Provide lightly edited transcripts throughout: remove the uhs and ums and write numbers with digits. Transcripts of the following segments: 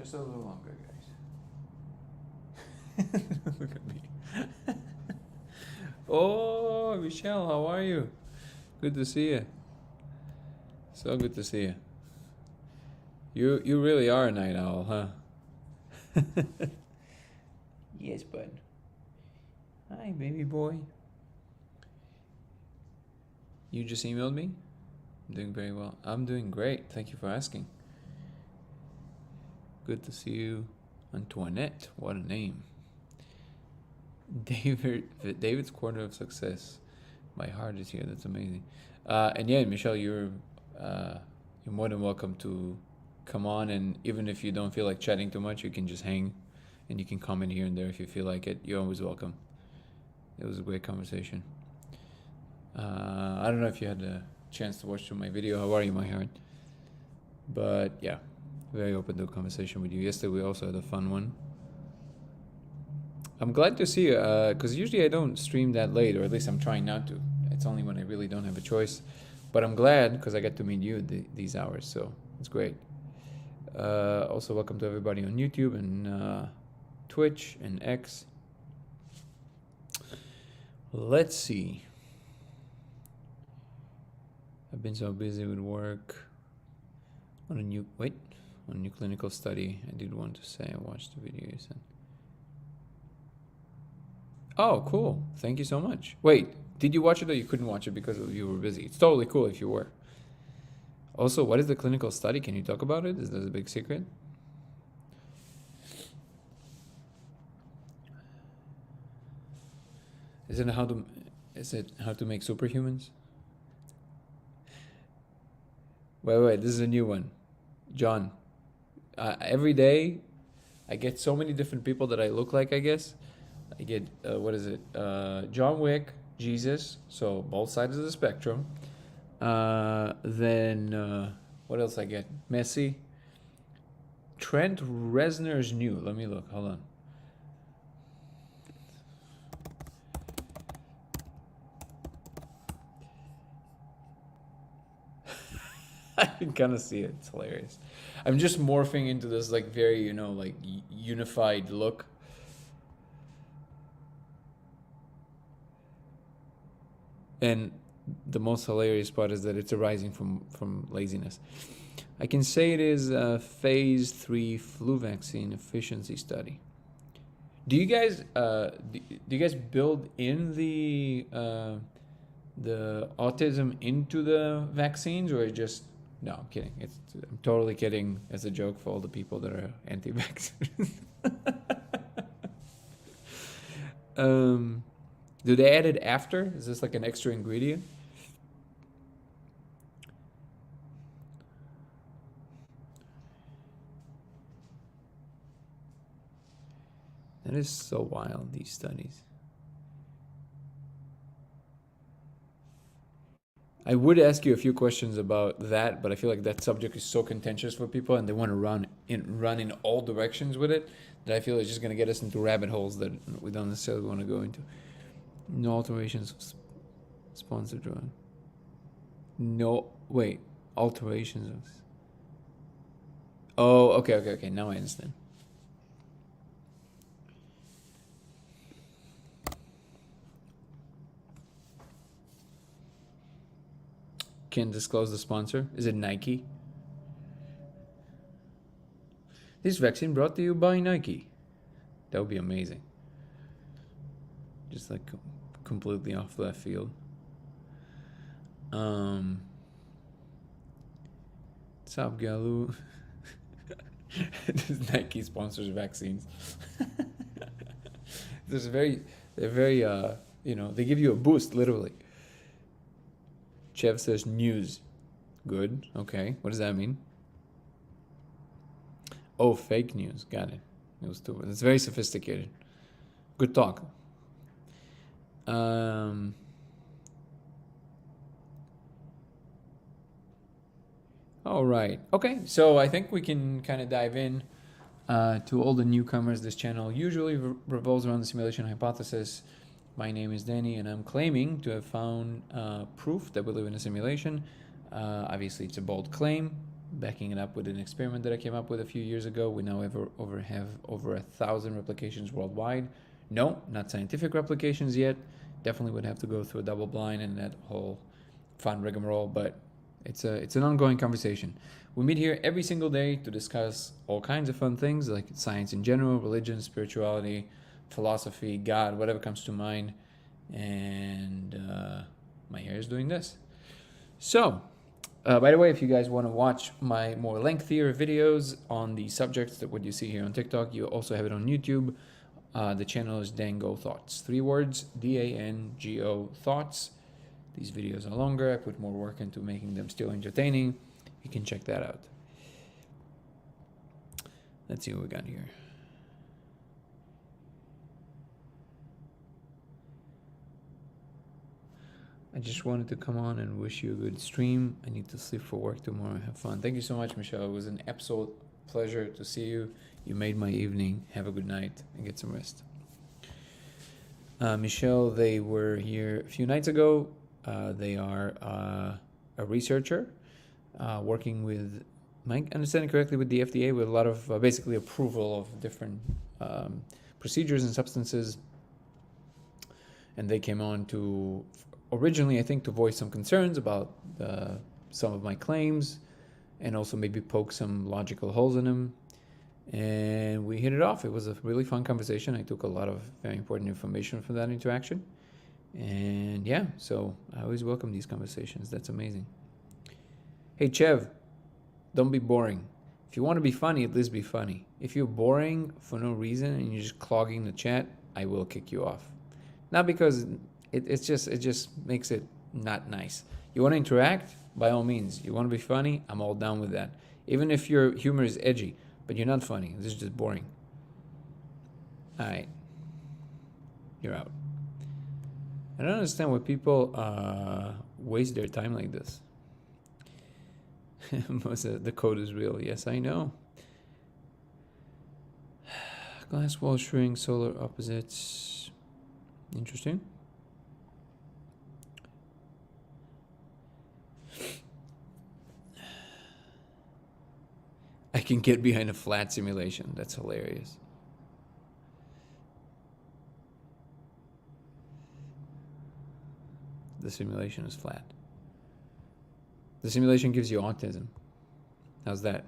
Just a little longer, guys. Look at me. Oh, Michelle, how are you? Good to see you. So good to see you. You really are a night owl, huh? Yes, bud. Hi, baby boy. You just emailed me? I'm doing very well. I'm doing great. Thank you for asking. Good to see you, Antoinette. What a name. David's Corner of Success. My heart is here. That's amazing. And yeah, Michelle, you're more than welcome to come on. And even if you don't feel like chatting too much, you can just hang, and you can comment here and there if you feel like it. You're always welcome. It was a great conversation. I don't know if you had a chance to watch through my video. How are you, my heart? But yeah, very open to a conversation with you. Yesterday we also had a fun one. I'm glad to see you, because usually I don't stream that late, or at least I'm trying not to. It's only when I really don't have a choice. But I'm glad because I get to meet you these hours, so it's great. Also, welcome to everybody on YouTube and Twitch and X. Let's see. I've been so busy with work on a new clinical study. I did want to say I watched the video you sent. Oh, cool. Thank you so much. Wait, did you watch it or you couldn't watch it because you were busy? It's totally cool if you were. Also, what is the clinical study? Can you talk about it? Is that a big secret? Is it how to make superhumans? Wait, this is a new one. John, every day I get so many different people that I look like, I guess. I get, what is it? John Wick, Jesus, so both sides of the spectrum. Then, what else I get? Messi. Trent Reznor's new. Let me look, hold on. I can kind of see it. It's hilarious. I'm just morphing into this like very, like unified look. And the most hilarious part is that it's arising from laziness. I can say it is a phase 3 flu vaccine efficiency study. Do you guys build in the autism into the vaccines, or just no? I'm kidding. I'm totally kidding as a joke for all the people that are anti-vaxxers. Do they add it after? Is this like an extra ingredient? That is so wild, these studies. I would ask you a few questions about that, but I feel like that subject is so contentious for people and they want to run in all directions with it, that I feel it's just going to get us into rabbit holes that we don't necessarily want to go into. No alterations of sponsored drug. No, wait, alterations of... Oh, okay, now I understand. Can't disclose the sponsor. Is it Nike? This vaccine brought to you by Nike. That would be amazing. Just like completely off left field. Sup, Galu? Nike sponsors vaccines. They're very, they give you a boost, literally. Chev says news. Good. Okay. What does that mean? Oh, fake news. Got it. It was too. It's very sophisticated. Good talk. All right. Okay. So I think we can kind of dive in to all the newcomers. This channel usually revolves around the simulation hypothesis. My name is Danny, and I'm claiming to have found proof that we live in a simulation. Obviously, it's a bold claim. backing it up with an experiment that I came up with a few years ago. We now have over 1,000 replications worldwide. No, not scientific replications yet. Definitely would have to go through a double blind and that whole fun rigmarole, but it's an ongoing conversation. We meet here every single day to discuss all kinds of fun things like science in general, religion, spirituality, philosophy, God, whatever comes to mind. And my hair is doing this. So, by the way, if you guys want to watch my more lengthier videos on the subjects that what you see here on TikTok, you also have it on YouTube. The channel is Dango Thoughts. 3 words, DANGO Thoughts. These videos are longer. I put more work into making them still entertaining. You can check that out. Let's see what we got here. I just wanted to come on and wish you a good stream. I need to sleep for work tomorrow. Have fun. Thank you so much, Michelle. It was an absolute pleasure to see you. You made my evening. Have a good night and get some rest. Michelle, they were here a few nights ago. They are a researcher working with, am I understanding correctly, with the FDA, with a lot of basically approval of different procedures and substances. And they came on to, originally, I think, to voice some concerns about some of my claims and also maybe poke some logical holes in them. And we hit it off. It was a really fun conversation. I took a lot of very important information from that interaction. And yeah, so I always welcome these conversations. That's amazing. Hey, Chev, don't be boring. If you want to be funny, at least be funny. If you're boring for no reason and you're just clogging the chat, I will kick you off. Not because it just makes it not nice. You want to interact? By all means. You want to be funny? I'm all down with that. Even if your humor is edgy, but you're not funny. This is just boring. All right. You're out. I don't understand why people waste their time like this. The code is real. Yes, I know. Glass wall shrink, solar opposites. Interesting. I can get behind a flat simulation. That's hilarious. The simulation is flat. The simulation gives you autism. How's that?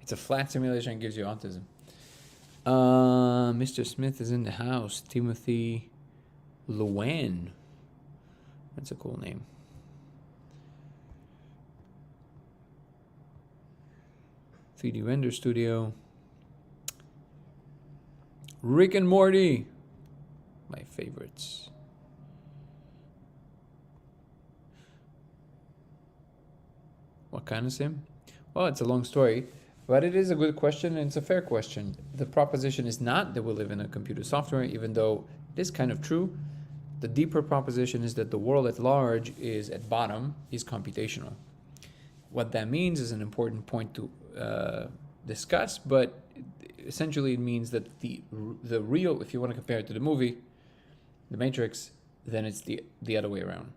It's a flat simulation and gives you autism. Mr. Smith is in the house. Timothy Luan. That's a cool name. Feedy Render Studio. Rick and Morty. My favorites. What kind of sim? Well, it's a long story, but it is a good question and it's a fair question. The proposition is not that we live in a computer software, even though it is kind of true. The deeper proposition is that the world at large is, at bottom, is computational. What that means is an important point to discuss, but essentially it means that the real, if you want to compare it to the movie, The Matrix, then it's the other way around.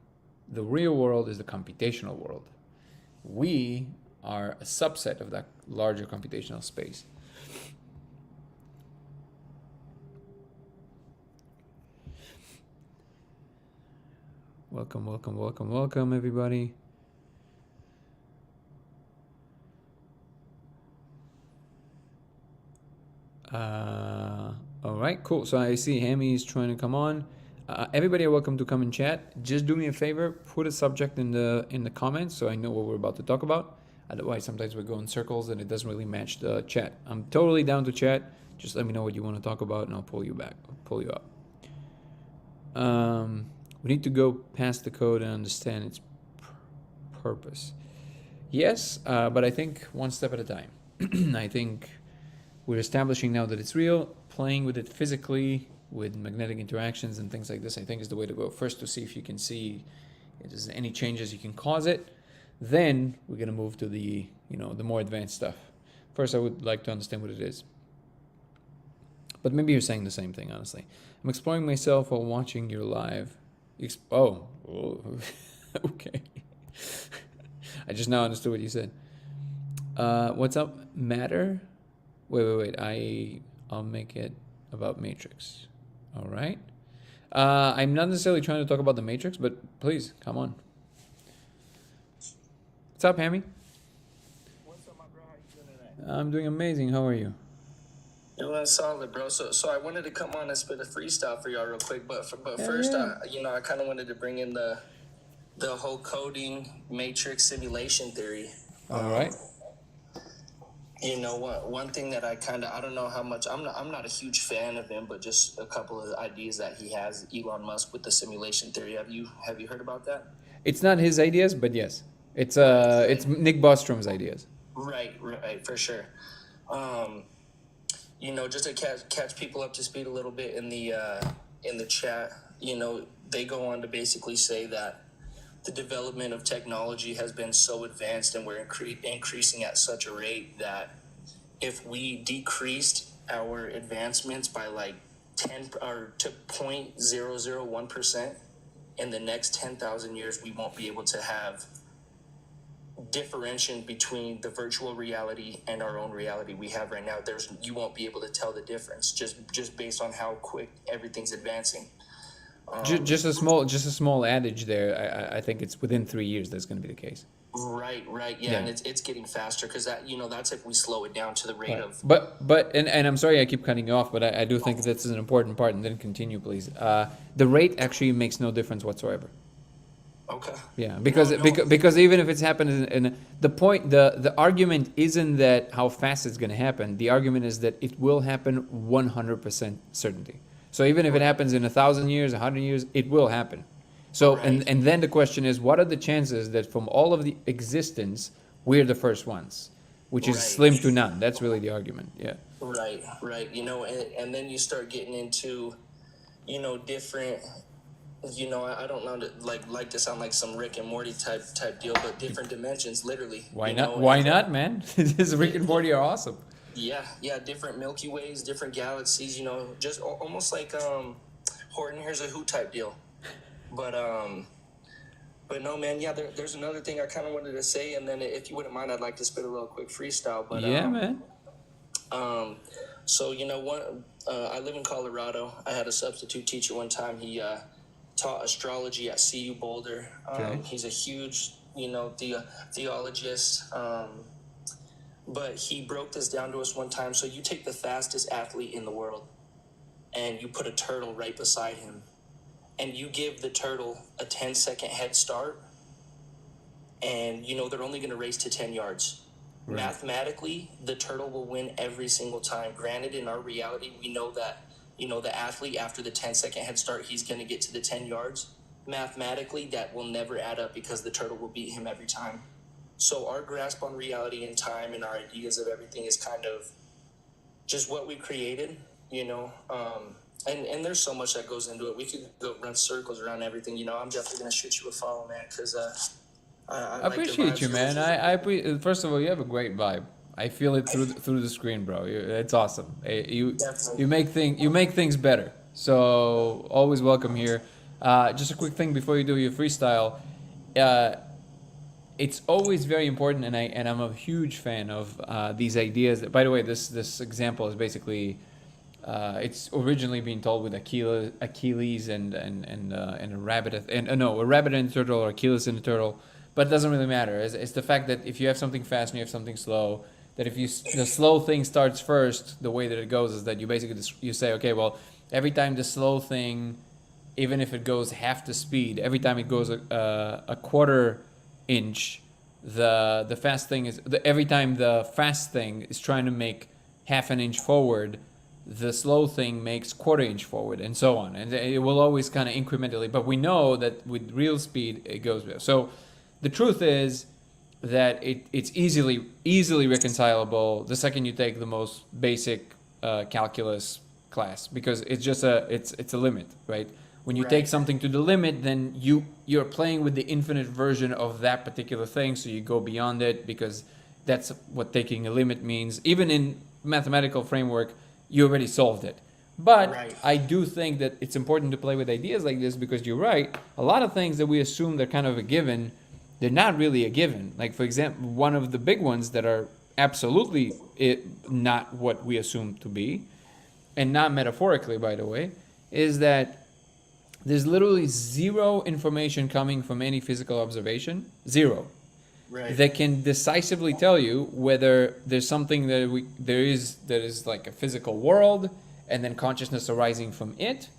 The real world is the computational world. We are a subset of that larger computational space. Welcome, welcome, welcome, welcome, everybody. All right, cool. So I see Hammy is trying to come on. Everybody are welcome to come and chat. Just do me a favor, put a subject in the comments so I know what we're about to talk about. Otherwise, sometimes we go in circles and it doesn't really match the chat. I'm totally down to chat. Just let me know what you want to talk about and I'll pull you up. We need to go past the code and understand its purpose. Yes, but I think one step at a time. I think we're establishing now that it's real. Playing with it physically, with magnetic interactions and things like this, I think is the way to go. First, to see if you can see if there's any changes you can cause it. Then we're going to move to the more advanced stuff. First, I would like to understand what it is. But maybe you're saying the same thing, honestly. I'm exploring myself while watching your live. Oh, okay. I just now understood what you said. What's up, matter? Wait. I'll make it about Matrix. All right. I'm not necessarily trying to talk about the Matrix, but please come on. What's up, Hammy? What's up, my bro? How you doing today? I'm doing amazing. How are you? Doing solid, bro. So I wanted to come on and spit a freestyle for y'all real quick, but Yeah, first, yeah. I kind of wanted to bring in the whole coding matrix simulation theory. All right. You know what? One thing that I don't know how much I'm not a huge fan of him, but just a couple of ideas that he has, Elon Musk, with the simulation theory. Have you heard about that? It's not his ideas, but yes, it's Nick Bostrom's ideas. Right, for sure. Just to catch people up to speed a little bit in the chat, they go on to basically say that the development of technology has been so advanced and we're increasing at such a rate that if we decreased our advancements by like 10 or to 0.001% in the next 10,000 years, we won't be able to have differentiation between the virtual reality and our own reality we have right now. You won't be able to tell the difference just based on how quick everything's advancing. Just a small adage there. I think it's within 3 years that's going to be the case. Right, yeah, Yeah. and it's getting faster because that's if we slow it down to the rate of. But I'm sorry I keep cutting you off, but I do think this is an important part, and then continue, please. The rate actually makes no difference whatsoever. Okay. Yeah, because No. because even if it's happened in the argument isn't that how fast it's going to happen. The argument is that it will happen 100% certainty. So even if it happens in 1,000 years, 100 years, it will happen. So Right. and then the question is, what are the chances that from all of the existence we're the first ones, which is Right. slim to none. That's really the argument. Yeah. Right. And then you start getting into, different. I don't know, like to sound like some Rick and Morty type deal, but different dimensions, literally. Why not? Why and- not, man? This Rick and Morty are awesome. Yeah, different Milky Ways, different galaxies. Just almost like Horton Hears a Who type deal. But no, man. Yeah, there's another thing I kind of wanted to say, and then if you wouldn't mind, I'd like to spit a little quick freestyle. But Yeah, man. So I live in Colorado. I had a substitute teacher one time. He taught astrology at CU Boulder. Okay. He's a huge, theologist. But he broke this down to us one time. So you take the fastest athlete in the world, and you put a turtle right beside him, and you give the turtle a 10-second head start, and they're only going to race to 10 yards. Right. Mathematically, the turtle will win every single time. Granted, in our reality, we know that, the athlete, after the 10-second head start, he's going to get to the 10 yards. Mathematically, that will never add up because the turtle will beat him every time. So our grasp on reality and time and our ideas of everything is kind of just what we created, and there's so much that goes into it. We could go run circles around everything. I'm definitely going to shoot you a follow, man, because I I like the appreciate vibes you, you're man. listening. First of all, you have a great vibe. I feel it through the screen, bro. It's awesome. You Definitely. you make things better. So always welcome here. Just a quick thing before you do your freestyle. It's always very important, and I'm a huge fan of these ideas. By the way, this example is basically it's originally being told with Achilles and a rabbit and no, a rabbit and a turtle, or Achilles and a turtle, but it doesn't really matter. It's the fact that if you have something fast and you have something slow, that if the slow thing starts first, the way that it goes is that you basically you say, okay, well, every time the slow thing, even if it goes half the speed, every time it goes a quarter inch, the fast thing is every time the fast thing is trying to make half an inch forward, the slow thing makes quarter inch forward, and so on, and it will always kind of incrementally. But we know that with real speed it goes there. So the truth is that it's easily reconcilable the second you take the most basic calculus class, because it's a limit, right? When you take Right. something to the limit, then you're playing with the infinite version of that particular thing, so you go beyond it, because that's what taking a limit means. Even in mathematical framework, you already solved it. But Right. I do think that it's important to play with ideas like this, because you're right. A lot of things that we assume they're kind of a given, they're not really a given. Like, for example, one of the big ones that are absolutely not what we assume to be, and not metaphorically, by the way, is that there's literally zero information coming from any physical observation, zero, Right. that can decisively tell you whether there's something that is like a physical world and then consciousness arising from it,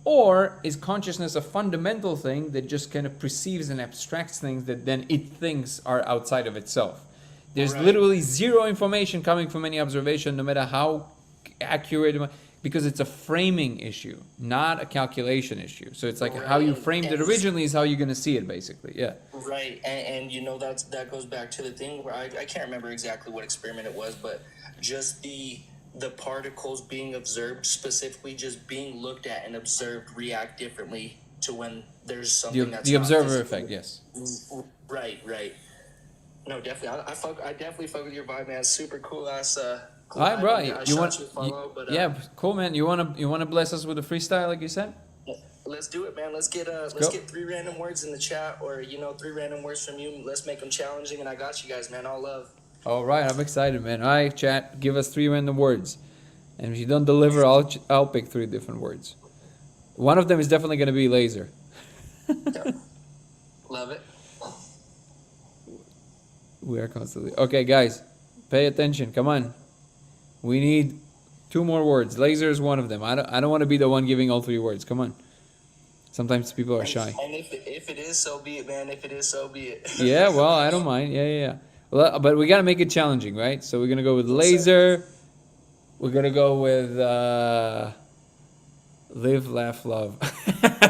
or is consciousness a fundamental thing that just kind of perceives and abstracts things that then it thinks are outside of itself. There's Right. literally zero information coming from any observation, no matter how accurate, because it's a framing issue, not a calculation issue. So it's like how you Right. framed it And- originally is how you're going to see it, basically. Yeah. Right, and you know that goes back to the thing where I can't remember exactly what experiment it was, but just the particles being observed, specifically just being looked at and observed, react differently to when there's something that's The not observer physical. effect, yes. Right. No, definitely. I definitely fuck with your vibe, man. Super cool ass. Cool All right, bro. vibe. I You shot want? you a follow, but Yeah, cool, man. You wanna bless us with a freestyle, like you said? let's do it, man. Let's get go. 3 random words in the chat, or 3 random words from you. Let's make them challenging, and I got you guys, man. All love. All right, I'm excited, man. All right, chat. Give us 3 random words, and if you don't deliver, I'll pick 3 different words. One of them is definitely gonna be laser. Love it. We are constantly okay, guys. Pay attention. Come on. We need 2 more words. Laser is one of them. I don't want to be the one giving all 3 words. Come on. Sometimes people are shy. And if it is, so be it, man. If it is, so be it. Yeah, well, I don't mind. Yeah. Well, but we gotta make it challenging, right? So we're gonna go with laser. We're gonna go with live, laugh, love.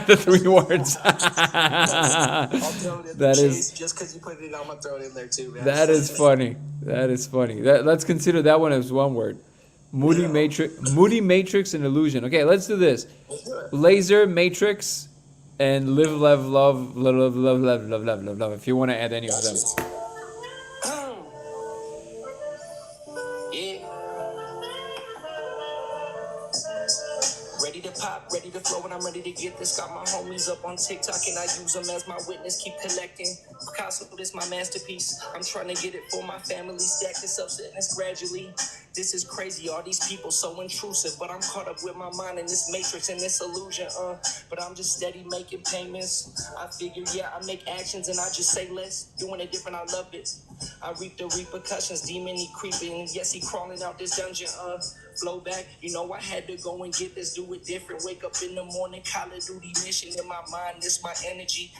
The 3 words. I'll throw it in That the is- chase just because you put it in. I'm gonna throw it in there too, man. That is funny. That is funny. Let's consider that one as 1 word. Moody matrix and illusion. Okay, let's do this. Let's do it. Laser, matrix, and live, love. If you want to add any of them. Yeah. Ready to pop, ready to flow, and I'm ready to get this. Got my homies up on TikTok, and I use them as my witness. Keep collecting. Picasso, this my masterpiece. I'm trying to get it for my family. Stack this up, setting this gradually. This is crazy, all these people so intrusive, but I'm caught up with my mind in this matrix and this illusion, but I'm just steady making payments. I figure, yeah, I make actions and I just say less, doing it different, I love it. I reap the repercussions, demon, he creeping, yes, he crawling out this dungeon, flow back, I had to go and get this, do it different, wake up in the morning, Call of Duty mission in my mind, this my energy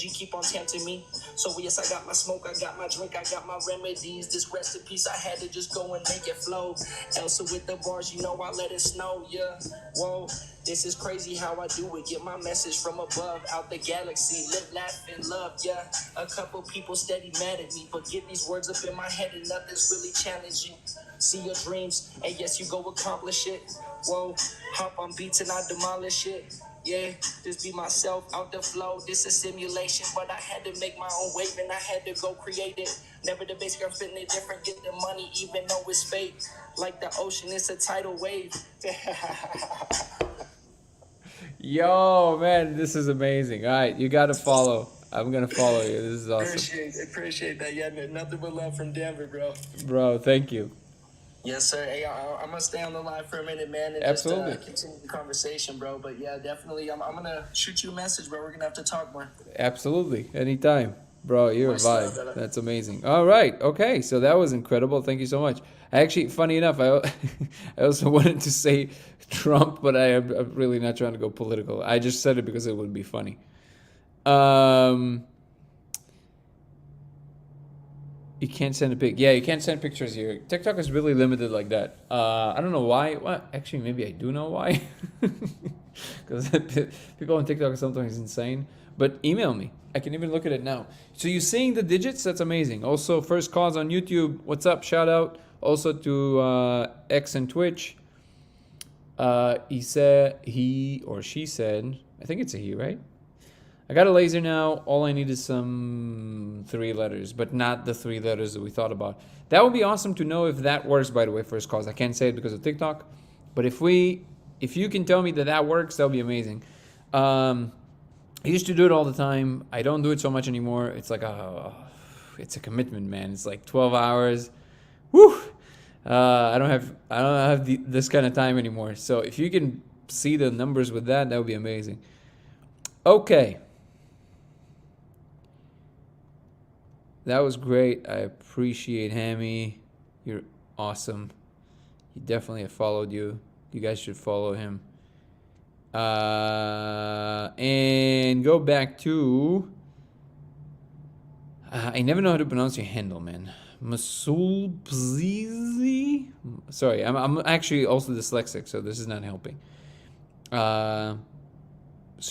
keep on tempting me, so yes, I got my smoke, I got my drink, I got my remedies, this recipes, I had to just go and make it flow. Elsa with the bars, I let it snow, yeah. Whoa, this is crazy how I do it. Get my message from above, out the galaxy. Live, laugh, and love, yeah. A couple people steady mad at me, but get these words up in my head and nothing's really challenging. See your dreams, and yes, you go accomplish it. Whoa, hop on beats and I demolish it. Yeah, just be myself out the flow. This is simulation, but I had to make my own wave and I had to go create it. Never the basic, I'm spitting it different. Get the money, even though it's fake. Like the ocean, it's a tidal wave. Yo, man, this is amazing. All right, you got to follow. I'm going to follow you. This is awesome. Appreciate that. Yeah, nothing but love from Denver, bro. Bro, thank you. Yes, sir. Hey, I'm gonna stay on the line for a minute, man, and Absolutely. just continue the conversation, bro. But yeah, definitely, I'm gonna shoot you a message, bro. We're gonna have to talk more. Absolutely. Anytime. Bro, you're a Much love, vibe. brother. That's amazing. All right. Okay. So that was incredible. Thank you so much. Actually, funny enough, I also wanted to say Trump, but I'm really not trying to go political. I just said it because it would be funny. You can't send a pic. Yeah, you can't send pictures here. TikTok is really limited like that. I don't know why. Well, actually, maybe I do know why. Because people on TikTok are sometimes insane. But email me. I can even look at it now. So you're seeing the digits? That's amazing. Also, First Cause on YouTube. What's up? Shout out. Also to X and Twitch. He or she said, I think it's a he, right? I got a laser now. All I need is some 3 letters, but not the 3 letters that we thought about. That would be awesome to know if that works, by the way, First Cause. I can't say it because of TikTok. But if you can tell me that works, that would be amazing. I used to do it all the time. I don't do it so much anymore. It's like it's a commitment, man. It's like 12 hours. Woo! I don't have this kind of time anymore. So if you can see the numbers with that, that would be amazing. Okay. That was great. I appreciate Hammy. You're awesome. He definitely have followed you. You guys should follow him. And go back to. I never know how to pronounce your handle, man. Masul Bzizi? Sorry, I'm actually also dyslexic, so this is not helping. So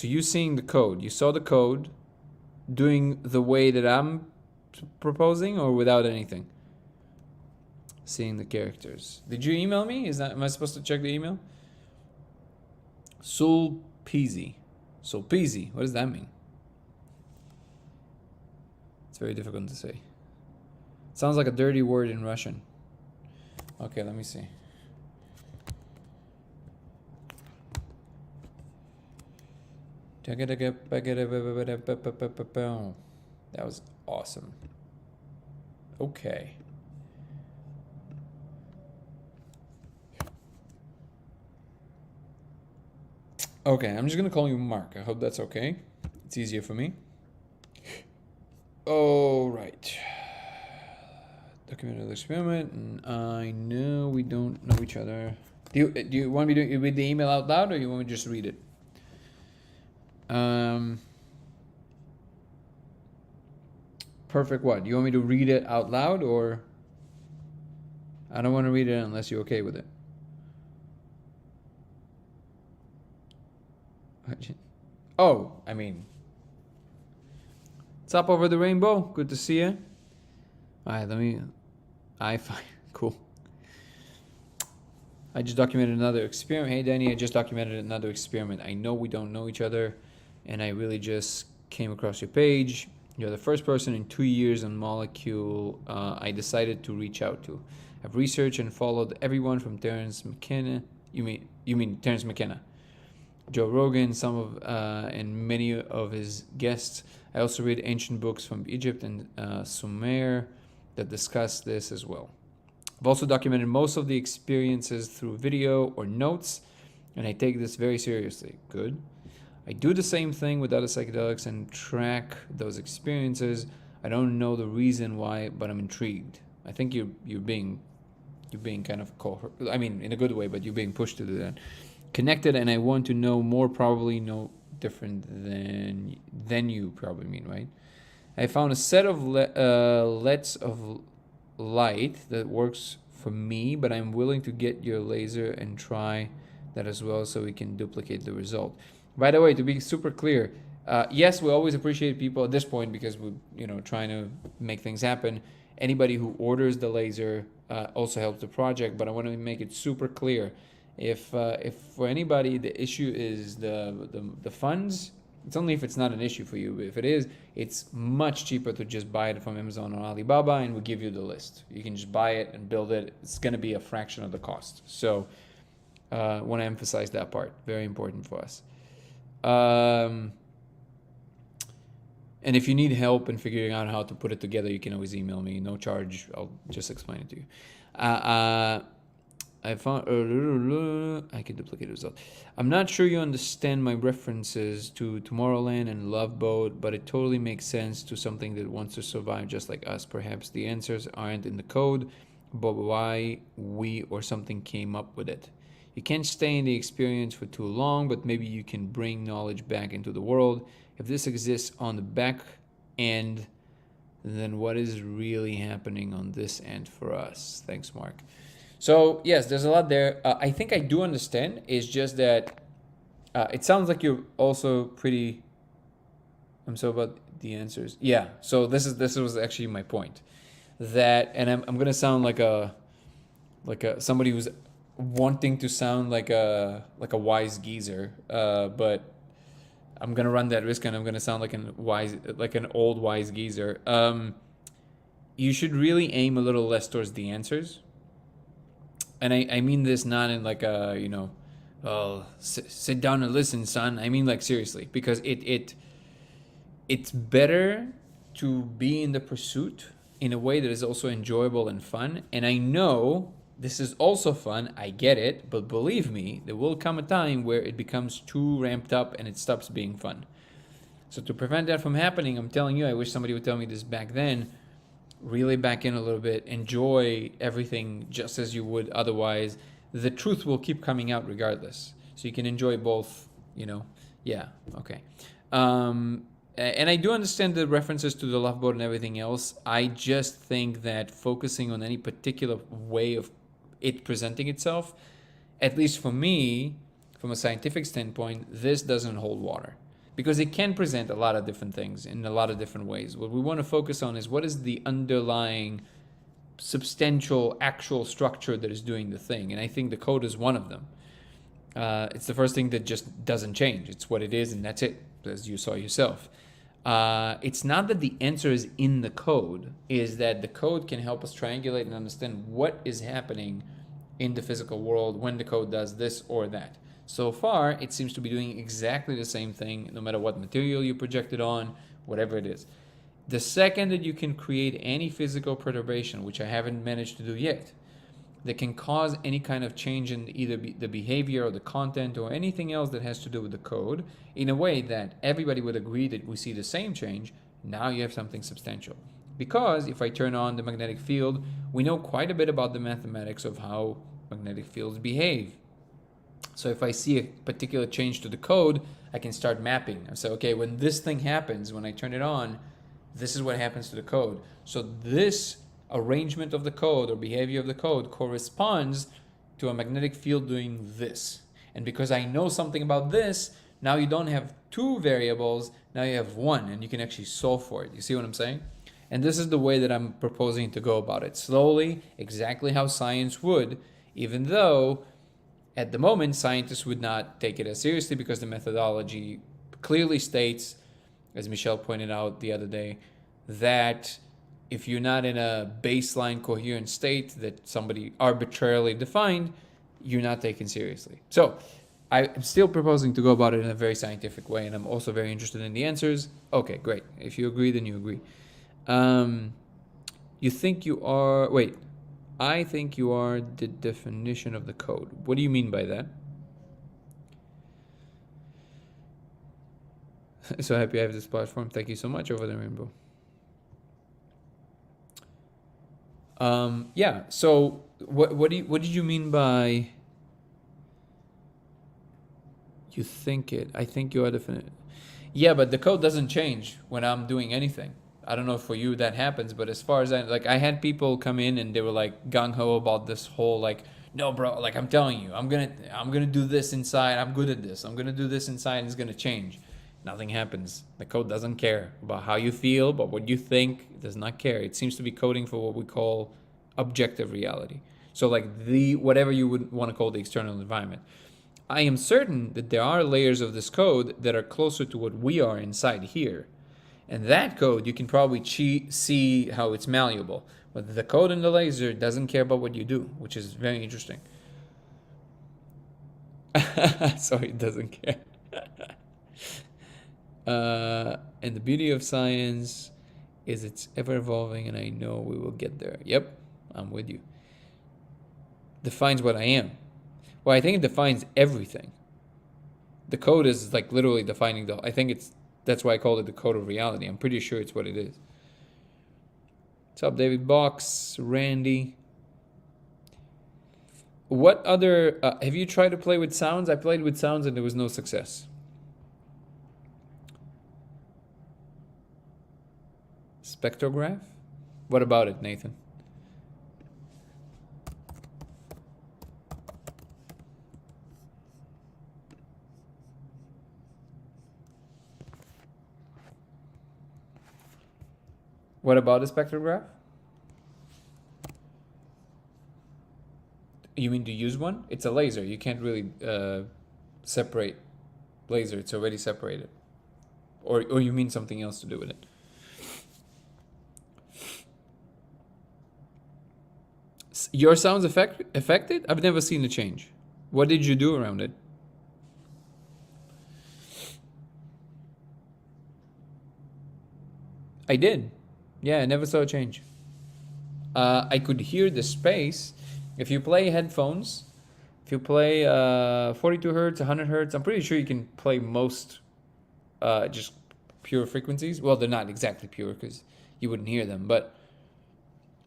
you seeing the code. You saw the code doing the way that I'm proposing or without anything? Seeing the characters. Did you email me? Am I supposed to check the email? Sulpizi. Sulpizi. What does that mean? It's very difficult to say. Sounds like a dirty word in Russian. Okay, let me see. That was awesome. Okay. Okay, I'm just gonna call you Mark. I hope that's okay. It's easier for me. All right. Documented experiment, and I know we don't know each other. Do you want me to read the email out loud, or you want me to just read it? Perfect. What? Do you want me to read it out loud, or I don't want to read it unless you're okay with it. Oh, I mean, top over the rainbow. Good to see you. All right, fine. Cool. I just documented another experiment. Hey, Danny, I just documented another experiment. I know we don't know each other, and I really just came across your page. You're the first person in 2 years on Molecule I decided to reach out to. I've researched and followed everyone from Terence McKenna. You mean Terence McKenna? Joe Rogan, and many of his guests. I also read ancient books from Egypt and Sumer that discuss this as well. I've also documented most of the experiences through video or notes, and I take this very seriously. Good. I do the same thing with other psychedelics and track those experiences. I don't know the reason why, but I'm intrigued. I think you're being kind of I mean, in a good way, but you're being pushed to do that. Connected, and I want to know more. Probably no different than you probably mean, right? I found a set of LEDs of light that works for me, but I'm willing to get your laser and try that as well, so we can duplicate the result. By the way, to be super clear, yes, we always appreciate people at this point because we're trying to make things happen. Anybody who orders the laser also helps the project, but I want to make it super clear. If for anybody the issue is the funds, it's only if it's not an issue for you. If it is, it's much cheaper to just buy it from Amazon or Alibaba, and we give you the list. You can just buy it and build it. It's going to be a fraction of the cost. So I want to emphasize that part. Very important for us. And if you need help in figuring out how to put it together, you can always email me. No charge. I'll just explain it to you. I found I can duplicate the result. I'm not sure you understand my references to Tomorrowland and Love Boat, but it totally makes sense to something that wants to survive just like us. Perhaps the answers aren't in the code, but why we or something came up with it. You can't stay in the experience for too long, but maybe you can bring knowledge back into the world. If this exists on the back end, then what is really happening on this end for us? Thanks, Mark. So yes, there's a lot there. I think I do understand. It's just that it sounds like you're also pretty. I'm sorry about the answers. Yeah. So this was actually my point. That, and I'm gonna sound like a somebody who's wanting to sound like a wise geezer, but I'm gonna run that risk, and I'm gonna sound like an old wise geezer. You should really aim a little less towards the answers. And I mean this not in like a, sit down and listen, son. I mean like seriously, because it's better to be in the pursuit in a way that is also enjoyable and fun. And I know This is also fun, I get it, but believe me, there will come a time where it becomes too ramped up and it stops being fun. So to prevent that from happening, I'm telling you, I wish somebody would tell me this back then, really back in a little bit, enjoy everything just as you would otherwise. The truth will keep coming out regardless. So you can enjoy both, Yeah, okay. And I do understand the references to the love boat and everything else. I just think that focusing on any particular way of it presenting itself, at least for me, from a scientific standpoint, this doesn't hold water. Because it can present a lot of different things in a lot of different ways. What we want to focus on is what is the underlying substantial actual structure that is doing the thing. And I think the code is one of them. It's the first thing that just doesn't change. It's what it is and that's it, as you saw yourself. It's not that the answer is in the code, is that the code can help us triangulate and understand what is happening in the physical world when the code does this or that. So far, it seems to be doing exactly the same thing, no matter what material you project it on, whatever it is. The second that you can create any physical perturbation, which I haven't managed to do yet, that can cause any kind of change in either the behavior or the content or anything else that has to do with the code, in a way that everybody would agree that we see the same change, now you have something substantial. Because if I turn on the magnetic field, we know quite a bit about the mathematics of how magnetic fields behave. So if I see a particular change to the code, I can start mapping. I say, okay, when this thing happens, when I turn it on, this is what happens to the code. So this arrangement of the code or behavior of the code corresponds to a magnetic field doing this. And because I know something about this, now you don't have two variables, now you have one, and you can actually solve for it. You see what I'm saying? And this is the way that I'm proposing to go about it. Slowly, exactly how science would, even though at the moment scientists would not take it as seriously because the methodology clearly states, as Michelle pointed out the other day, that if you're not in a baseline coherent state that somebody arbitrarily defined, you're not taken seriously. So I'm still proposing to go about it in a very scientific way, and I'm also very interested in the answers. Okay, great. If you agree, then you agree. You think you are... Wait. I think you are the definition of the code. What do you mean by that? So happy I have this platform. Thank you so much, Over the Rainbow. Yeah, so what did you mean by you think it? I think you are definite. Yeah, but the code doesn't change when I'm doing anything. I don't know if for you that happens, but as far as I had people come in and they were like gung-ho about this whole like, no bro, like I'm telling you, I'm gonna do this inside, I'm good at this, I'm gonna do this inside and it's gonna change. Nothing happens. The code doesn't care about how you feel, about what you think. It does not care. It seems to be coding for what we call objective reality. So like whatever you would want to call the external environment. I am certain that there are layers of this code that are closer to what we are inside here. And that code, you can probably see how it's malleable. But the code in the laser doesn't care about what you do, which is very interesting. So it doesn't care. And the beauty of science is it's ever evolving, and I know we will get there. Yep, I'm with you. Defines what I am. Well, I think it defines everything. The code is like literally defining I think that's why I called it the code of reality. I'm pretty sure it's what it is. What's up, David Box, Randy? What other, have you tried to play with sounds? I played with sounds and there was no success. Spectrograph? What about it, Nathan? What about a spectrograph? You mean to use one? It's a laser. You can't really separate laser. It's already separated. Or you mean something else to do with it? Your sounds affected? I've never seen a change. What did you do around it? I did. Yeah, I never saw a change. I could hear the space, If you play headphones, if you play 42 hertz, 100 hertz, I'm pretty sure you can play most just pure frequencies. Well, they're not exactly pure because you wouldn't hear them, but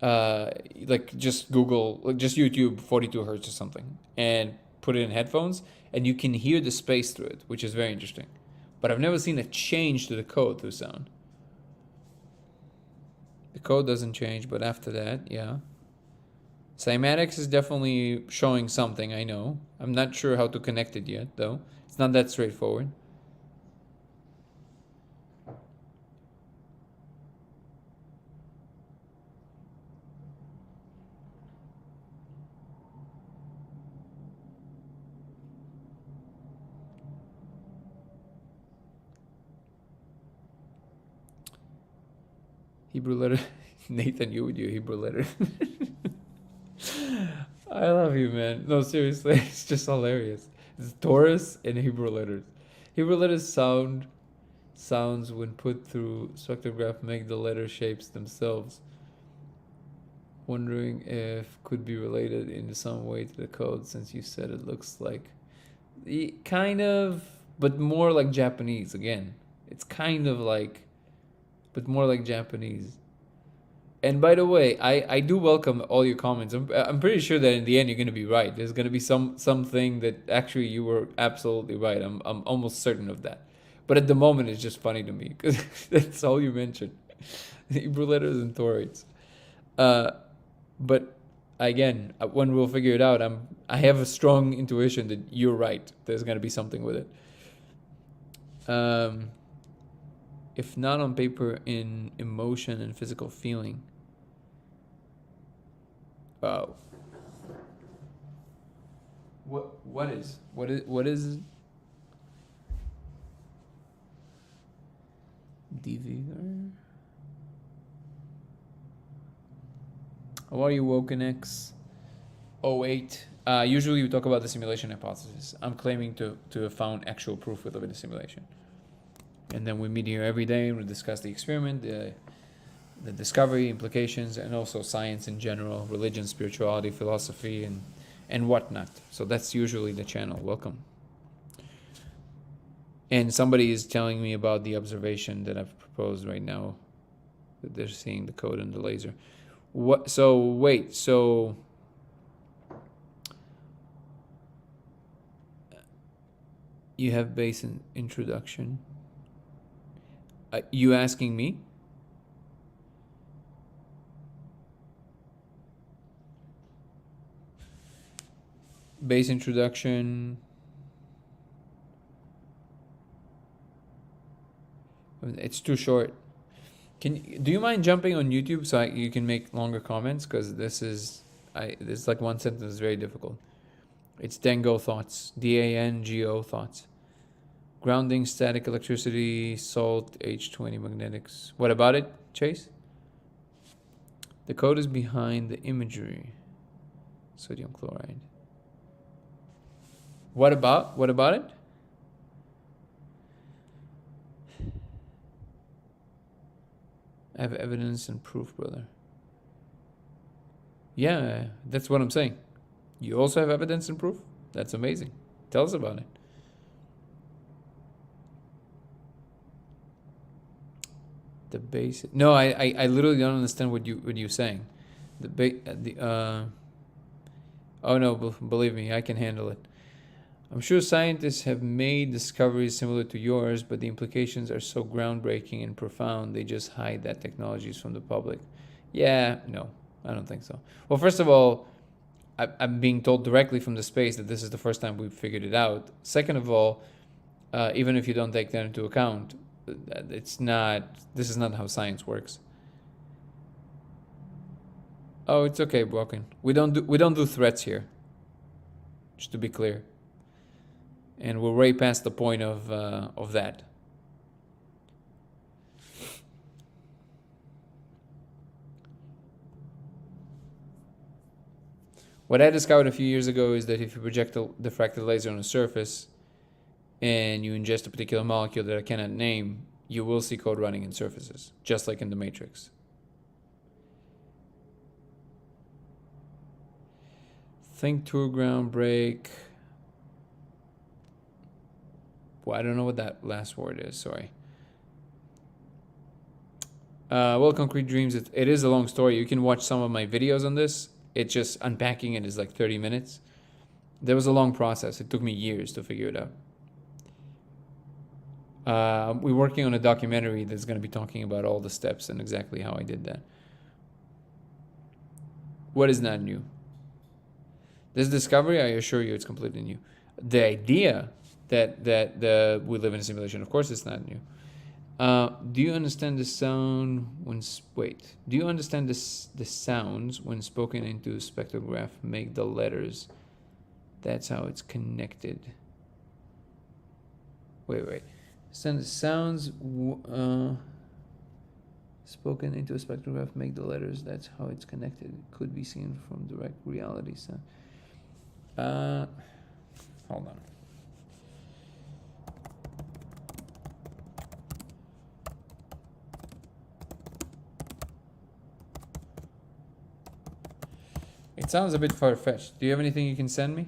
like just Google, like just YouTube 42 hertz or something, and put it in headphones, and you can hear the space through it, which is very interesting. But I've never seen a change to the code through sound. The code doesn't change, but after that, yeah. Cymatics is definitely showing something, I know. I'm not sure how to connect it yet, though. It's not that straightforward. Hebrew letter. Nathan, you with your Hebrew letter. I love you, man. No, seriously, it's just hilarious. It's Taurus and Hebrew letters. Hebrew letters sounds when put through spectrograph make the letter shapes themselves. Wondering if could be related in some way to the code, since you said it looks like kind of, but more like Japanese again. It's kind of like, but more like Japanese. And by the way, I do welcome all your comments. I'm pretty sure that in the end you're going to be right. There's going to be something that actually you were absolutely right. I'm almost certain of that. But at the moment, it's just funny to me because that's all you mentioned. Hebrew letters and Thorites. But again, when we'll figure it out, I have a strong intuition that you're right. There's going to be something with it. If not on paper, in emotion and physical feeling. What is DV? How are you, WokenX? 08. Usually we talk about the simulation hypothesis. I'm claiming to have found actual proof within the simulation. And then we meet here every day and we discuss the experiment, the discovery, implications, and also science in general, religion, spirituality, philosophy, and whatnot. So that's usually the channel. Welcome. And somebody is telling me about the observation that I've proposed right now, that they're seeing the code in the laser. What? So wait. So you have base introduction. You asking me? Base introduction. It's too short. Do you mind jumping on YouTube so you can make longer comments? Because this like one sentence is very difficult. It's Dango thoughts. DANGO thoughts. Grounding, static electricity, salt, H20 magnetics. What about it, Chase? The code is behind the imagery. Sodium chloride. What about it? I have evidence and proof, brother. Yeah, that's what I'm saying. You also have evidence and proof? That's amazing. Tell us about it. The base. No, I literally don't understand what you're saying. Oh no, believe me, I can handle it. I'm sure scientists have made discoveries similar to yours, but the implications are so groundbreaking and profound, they just hide that technologies from the public. Yeah, no, I don't think so. Well, first of all, I'm being told directly from the space that this is the first time we've figured it out. Second of all, even if you don't take that into account, this is not how science works. Oh, it's okay, Broken. We don't do threats here. Just to be clear. And we're way past the point of that. What I discovered a few years ago is that if you project a diffracted laser on a surface and you ingest a particular molecule that I cannot name, you will see code running in surfaces, just like in the Matrix. Think through ground break. Well, I don't know what that last word is. Sorry. Well, Concrete Dreams, it is a long story. You can watch some of my videos on this. It just unpacking it is like 30 minutes. There was a long process. It took me years to figure it out. We're working on a documentary that's going to be talking about all the steps and exactly how I did that. What is not new? This discovery, I assure you, it's completely new. The idea that we live in a simulation, of course, it's not new. Do you understand the sound when Do you understand the sounds when spoken into a spectrograph make the letters? That's how it's connected. Wait. Send the sounds spoken into a spectrograph make the letters. That's how it's connected. It could be seen from direct reality sound. Hold on. It sounds a bit far-fetched. Do you have anything you can send me?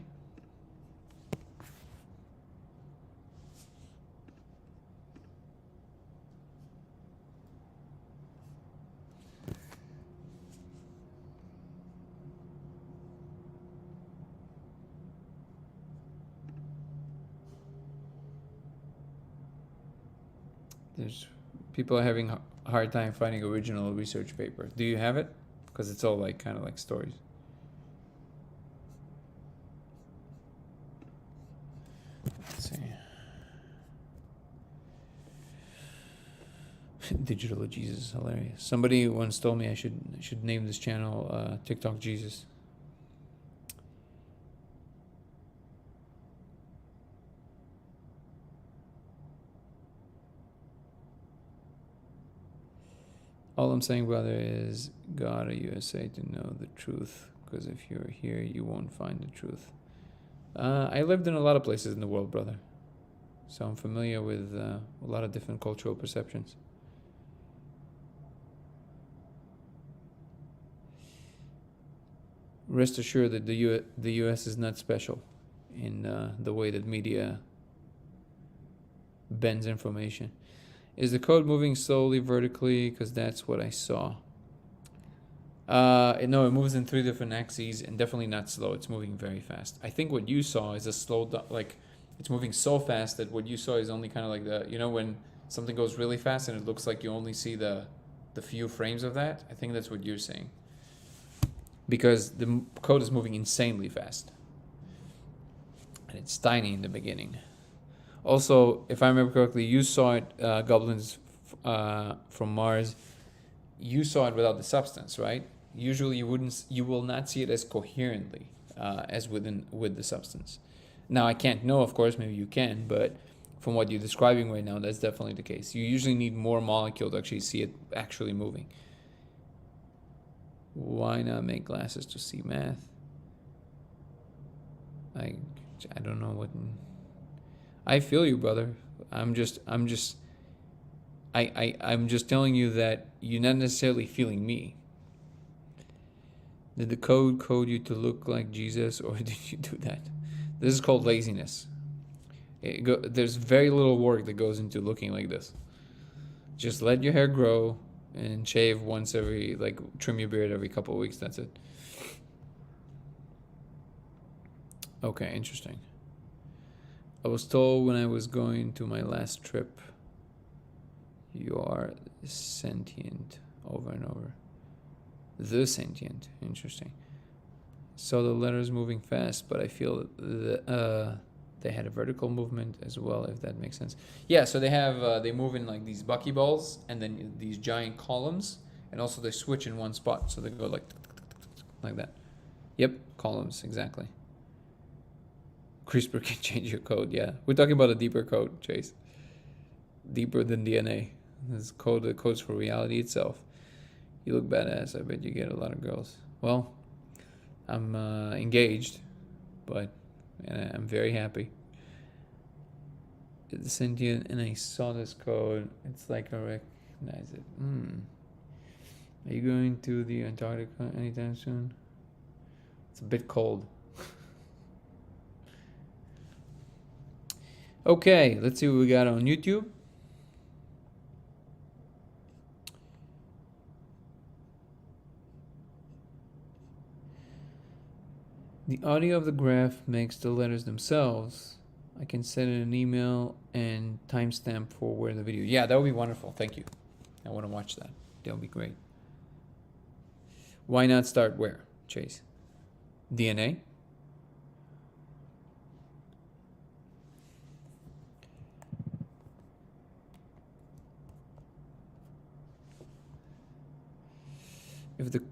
There's people are having a hard time finding original research paper. Do you have it? Because it's all like kind of like stories. Let's see. Digital Jesus is hilarious. Somebody once told me I should name this channel TikTok Jesus. All I'm saying, brother, is go to USA to know the truth. Because if you're here, you won't find the truth. I lived in a lot of places in the world, brother. So I'm familiar with a lot of different cultural perceptions. Rest assured that the US is not special in the way that media bends information. Is the code moving slowly vertically? Because that's what I saw. No, it moves in 3 different axes and definitely not slow. It's moving very fast. I think what you saw is a slow, like it's moving so fast that what you saw is only kind of like when something goes really fast and it looks like you only see the few frames of that. I think that's what you're saying. Because the code is moving insanely fast. And it's tiny in the beginning. Also, if I remember correctly, you saw it, Goblins from Mars. You saw it without the substance, right? Usually, you will not see it as coherently as with the substance. Now, I can't know, of course, maybe you can, but from what you're describing right now, that's definitely the case. You usually need more molecule to actually see it actually moving. Why not make glasses to see math? I don't know what. I feel you, brother. I'm just telling you that you're not necessarily feeling me. Did the code you to look like Jesus, or did you do that? This is called laziness. There's very little work that goes into looking like this. Just let your hair grow and shave once trim your beard every couple of weeks. That's it. Okay, interesting. I was told when I was going to my last trip, you are sentient, over and over. The sentient, interesting. So the letters moving fast, but I feel they had a vertical movement as well, if that makes sense. Yeah, so they move in like these buckyballs and then these giant columns, and also they switch in one spot, so they go like that. Yep, columns, exactly. CRISPR can change your code, yeah. We're talking about a deeper code, Chase. Deeper than DNA. This code that codes for reality itself. You look badass. I bet you get a lot of girls. Well, I'm engaged, but I'm very happy. It's sentient, and I saw this code. It's like I recognize it. Are you going to the Antarctica anytime soon? It's a bit cold. Okay, let's see what we got on YouTube. The audio of the graph makes the letters themselves. I can send in an email and timestamp for where the video. Yeah, that would be wonderful. Thank you. I want to watch that. That would be great. Why not start where, Chase? DNA? If the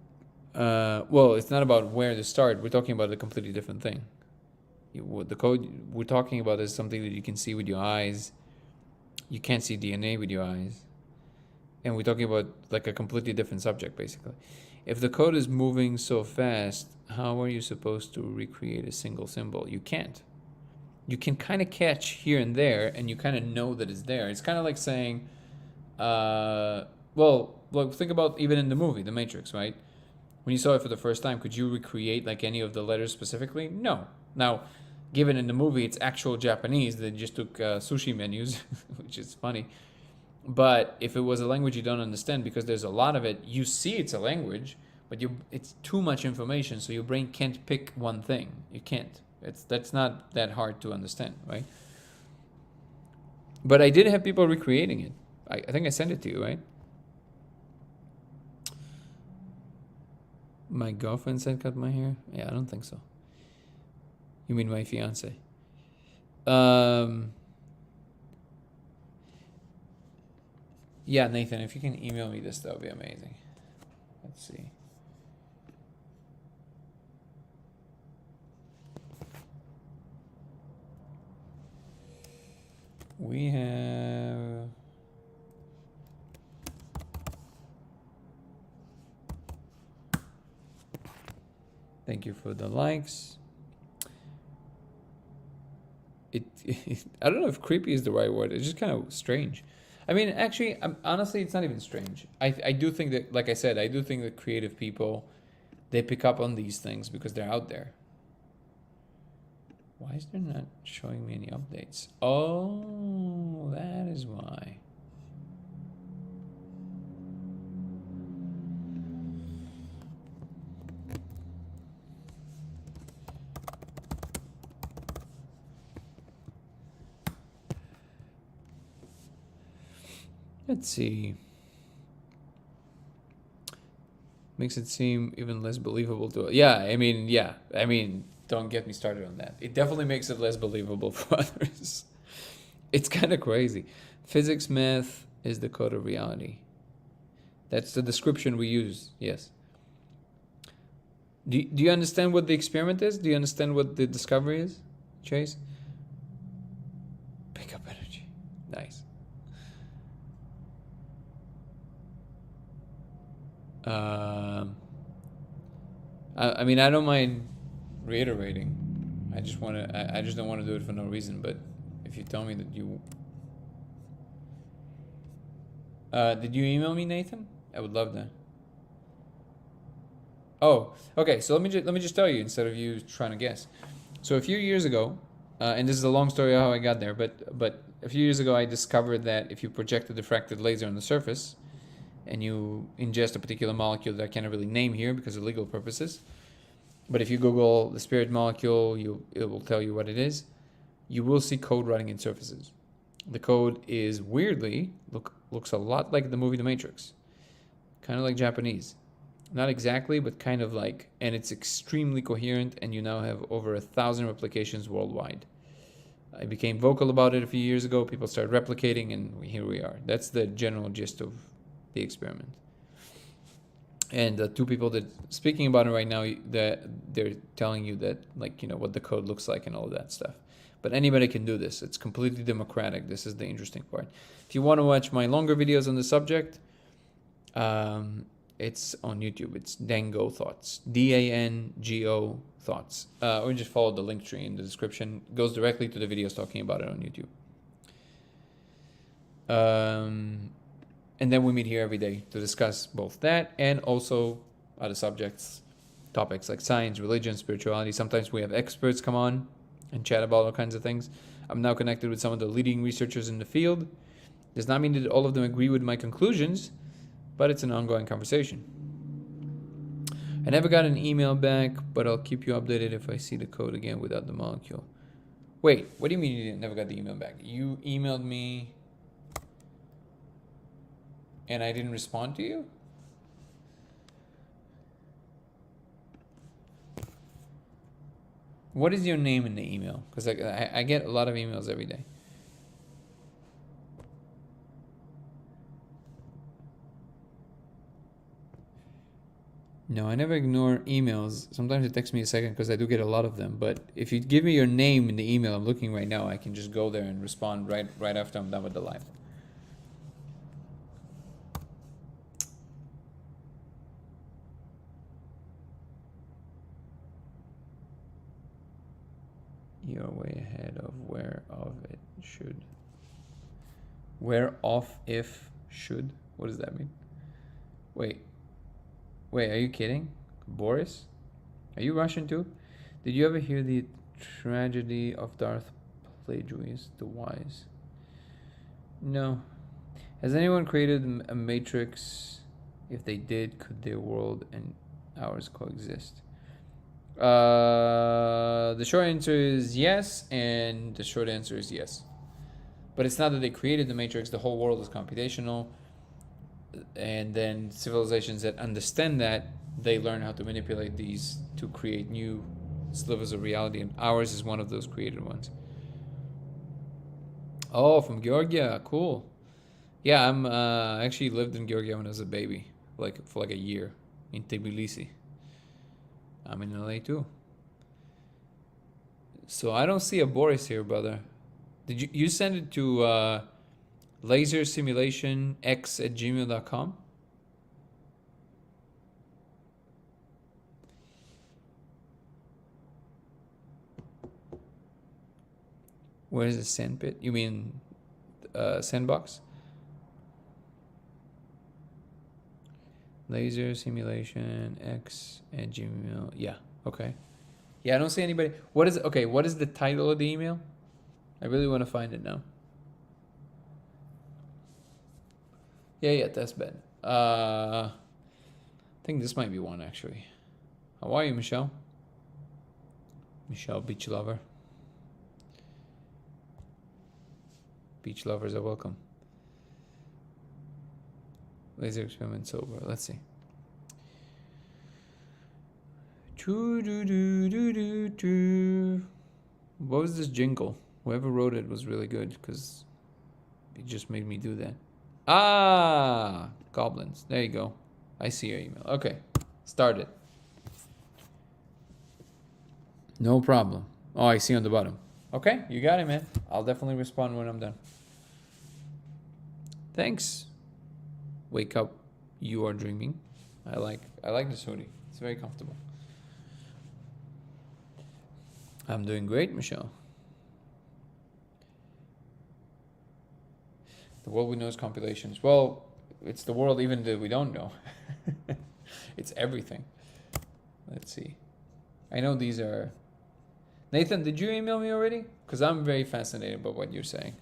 well, it's not about where to start. We're talking about a completely different thing. What the code we're talking about is something that you can see with your eyes. You can't see DNA with your eyes. And we're talking about like a completely different subject, basically. If the code is moving so fast, how are you supposed to recreate a single symbol? You can't. You can kind of catch here and there, and you kind of know that it's there. It's kind of like saying, well, look, think about even in the movie, The Matrix, right? When you saw it for the first time, could you recreate like any of the letters specifically? No. Now, given in the movie it's actual Japanese, they just took sushi menus, which is funny. But if it was a language you don't understand, because there's a lot of it, you see it's a language, but it's too much information, so your brain can't pick one thing. You can't. That's not that hard to understand, right? But I did have people recreating it. I think I sent it to you, right? My girlfriend said cut my hair? Yeah, I don't think so. You mean my fiance? Yeah, Nathan, if you can email me this, that would be amazing. Let's see. We have... Thank you for the likes. I don't know if creepy is the right word. It's just kind of strange. I mean, actually, honestly, it's not even strange. I do think that, like I said, I do think that creative people, they pick up on these things because they're out there. Why is there not showing me any updates? Oh, that is why. Let's see. Makes it seem even less believable to... Yeah, I mean, don't get me started on that. It definitely makes it less believable for others. It's kind of crazy. Physics, math is the code of reality. That's the description we use, yes. Do you understand what the experiment is? Do you understand what the discovery is, Chase? Pick up energy. Nice. I mean, I don't mind reiterating. I just don't want to do it for no reason. But if you tell me that you, did you email me, Nathan? I would love that. Oh, okay. So let me just tell you instead of you trying to guess. So a few years ago, and this is a long story of how I got there, but a few years ago I discovered that if you project a diffracted laser on the surface, and you ingest a particular molecule that I can't really name here because of legal purposes, but if you Google the spirit molecule, it will tell you what it is. You will see code running in surfaces. The code is weirdly looks a lot like the movie The Matrix, kind of like Japanese, not exactly, but kind of like, and it's extremely coherent. And you now have over 1,000 replications worldwide. I became vocal about it a few years ago. People started replicating, and here we are. That's the general gist of the experiment. And the two people that speaking about it right now, that they're telling you that, like, you know, what the code looks like and all of that stuff. But anybody can do this. It's completely democratic. This is the interesting part. If you want to watch my longer videos on the subject, it's on YouTube. It's Dango Thoughts, DANGO Thoughts, or just follow the link tree in the description. It goes directly to the videos talking about it on YouTube. And then we meet here every day to discuss both that and also other subjects, topics like science, religion, spirituality. Sometimes we have experts come on and chat about all kinds of things. I'm now connected with some of the leading researchers in the field. Does not mean that all of them agree with my conclusions, but it's an ongoing conversation. I never got an email back, but I'll keep you updated if I see the code again without the molecule. Wait, what do you mean you never got the email back? You emailed me and I didn't respond to you? What is your name in the email? Because I get a lot of emails every day. No, I never ignore emails. Sometimes it takes me a second because I do get a lot of them. But if you give me your name in the email I'm looking right now, I can just go there and respond right after I'm done with the live. You're way ahead of where of it should. Where off if should? What does that mean? Wait, are you kidding? Boris? Are you Russian too? Did you ever hear the tragedy of Darth Plagueis the Wise? No. Has anyone created a matrix? If they did, could their world and ours coexist? The short answer is yes, and the short answer is yes. But it's not that they created the matrix, the whole world is computational. And then civilizations that understand that, they learn how to manipulate these to create new slivers of reality, and ours is one of those created ones. Oh, from Georgia, cool. Yeah, I'm actually lived in Georgia when I was a baby, for a year in Tbilisi. I'm in LA too. So I don't see a Boris here, brother. Did you send it to lasersimulationx@gmail.com? Where is the sandpit? You mean sandbox? Lasersimulationx@gmail. Yeah. Okay. Yeah, I don't see anybody. What is the title of the email? I really want to find it now. Yeah, test bed. I think this might be one actually. How are you, Michelle? Michelle, beach lover. Beach lovers are welcome. Laser experiment sober. Let's see. What was this jingle? Whoever wrote it was really good because it just made me do that. Ah, goblins. There you go. I see your email. Okay, start it. No problem. Oh, I see on the bottom. Okay, you got it, man. I'll definitely respond when I'm done. Thanks. Wake up, you are dreaming. I like this hoodie. It's very comfortable. I'm doing great, Michelle. The world we know is compilations. Well, it's the world even that we don't know. It's everything. Let's see. I know these are... Nathan, did you email me already? Because I'm very fascinated by what you're saying.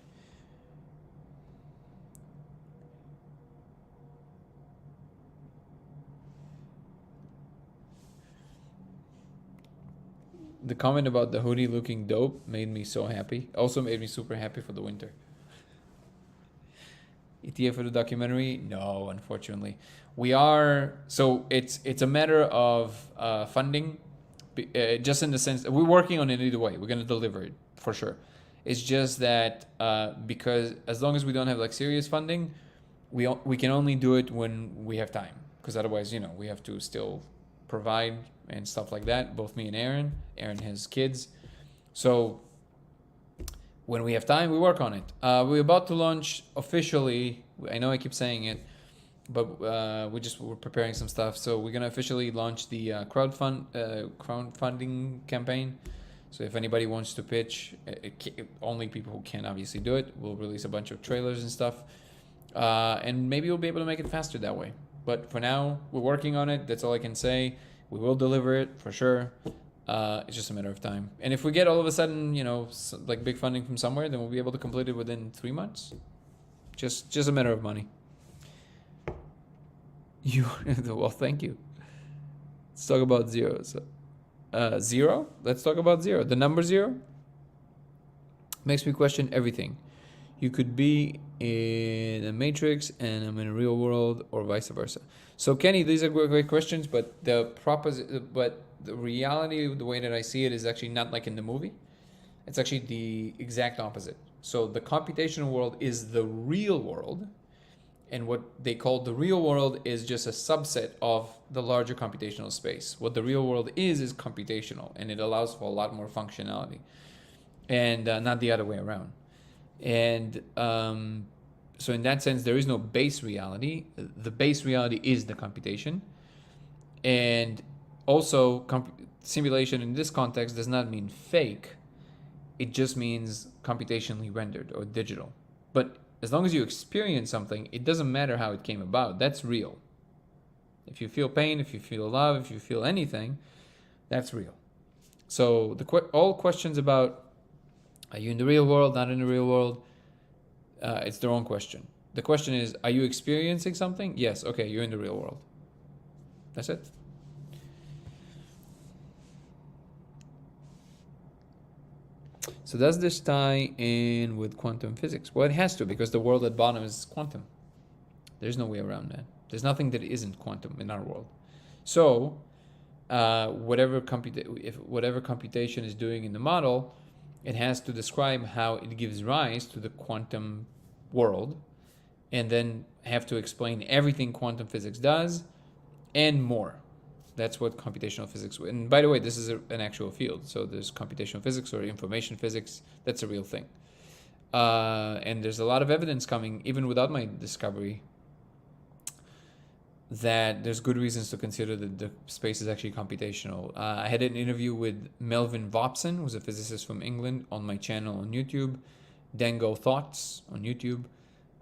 The comment about the hoodie looking dope made me so happy. Also made me super happy for the winter. ETA for the documentary? No, unfortunately. We are... So it's a matter of funding. Just in the sense... We're working on it either way. We're going to deliver it, for sure. It's just that because as long as we don't have serious funding, we can only do it when we have time. Because otherwise, we have to still provide and stuff like that. Both me and Aaron. Aaron has kids. So when we have time, we work on it. We're about to launch officially. I know I keep saying it, but we're preparing some stuff. So we're gonna officially launch the crowdfunding campaign. So if anybody wants to pitch, only people who can obviously do it. We'll release a bunch of trailers and stuff, and maybe we'll be able to make it faster that way. But for now, we're working on it. That's all I can say. We will deliver it for sure. It's just a matter of time. And if we get all of a sudden, like big funding from somewhere, then we'll be able to complete it within 3 months. Just a matter of money. Well, thank you. Let's talk about zero. Zero? Let's talk about zero. The number zero makes me question everything. You could be in a matrix and I'm in a real world, or vice versa. So Kenny, these are great questions, but the reality, the way that I see it, is actually not like in the movie. It's actually the exact opposite. So the computational world is the real world, and what they call the real world is just a subset of the larger computational space. What the real world is computational, and it allows for a lot more functionality, and not the other way around. And so in that sense, there is no base reality. The base reality is the computation. And also, simulation in this context does not mean fake. It just means computationally rendered or digital. But as long as you experience something, it doesn't matter how it came about. That's real. If you feel pain, if you feel love, if you feel anything, that's real. So all questions about are you in the real world, not in the real world, it's their own question. The question is, are you experiencing something? Yes, okay, you're in the real world. That's it. So does this tie in with quantum physics? Well, it has to, because the world at bottom is quantum. There's no way around that. There's nothing that isn't quantum in our world. So whatever computation is doing in the model, it has to describe how it gives rise to the quantum world, and then have to explain everything quantum physics does and more. That's what computational physics. And by the way, this is an actual field. So there's computational physics or information physics. That's a real thing. And there's a lot of evidence coming, even without my discovery, that there's good reasons to consider that the space is actually computational. I had an interview with Melvin Vopson, who's a physicist from England, on my channel on YouTube, Dango Thoughts on YouTube.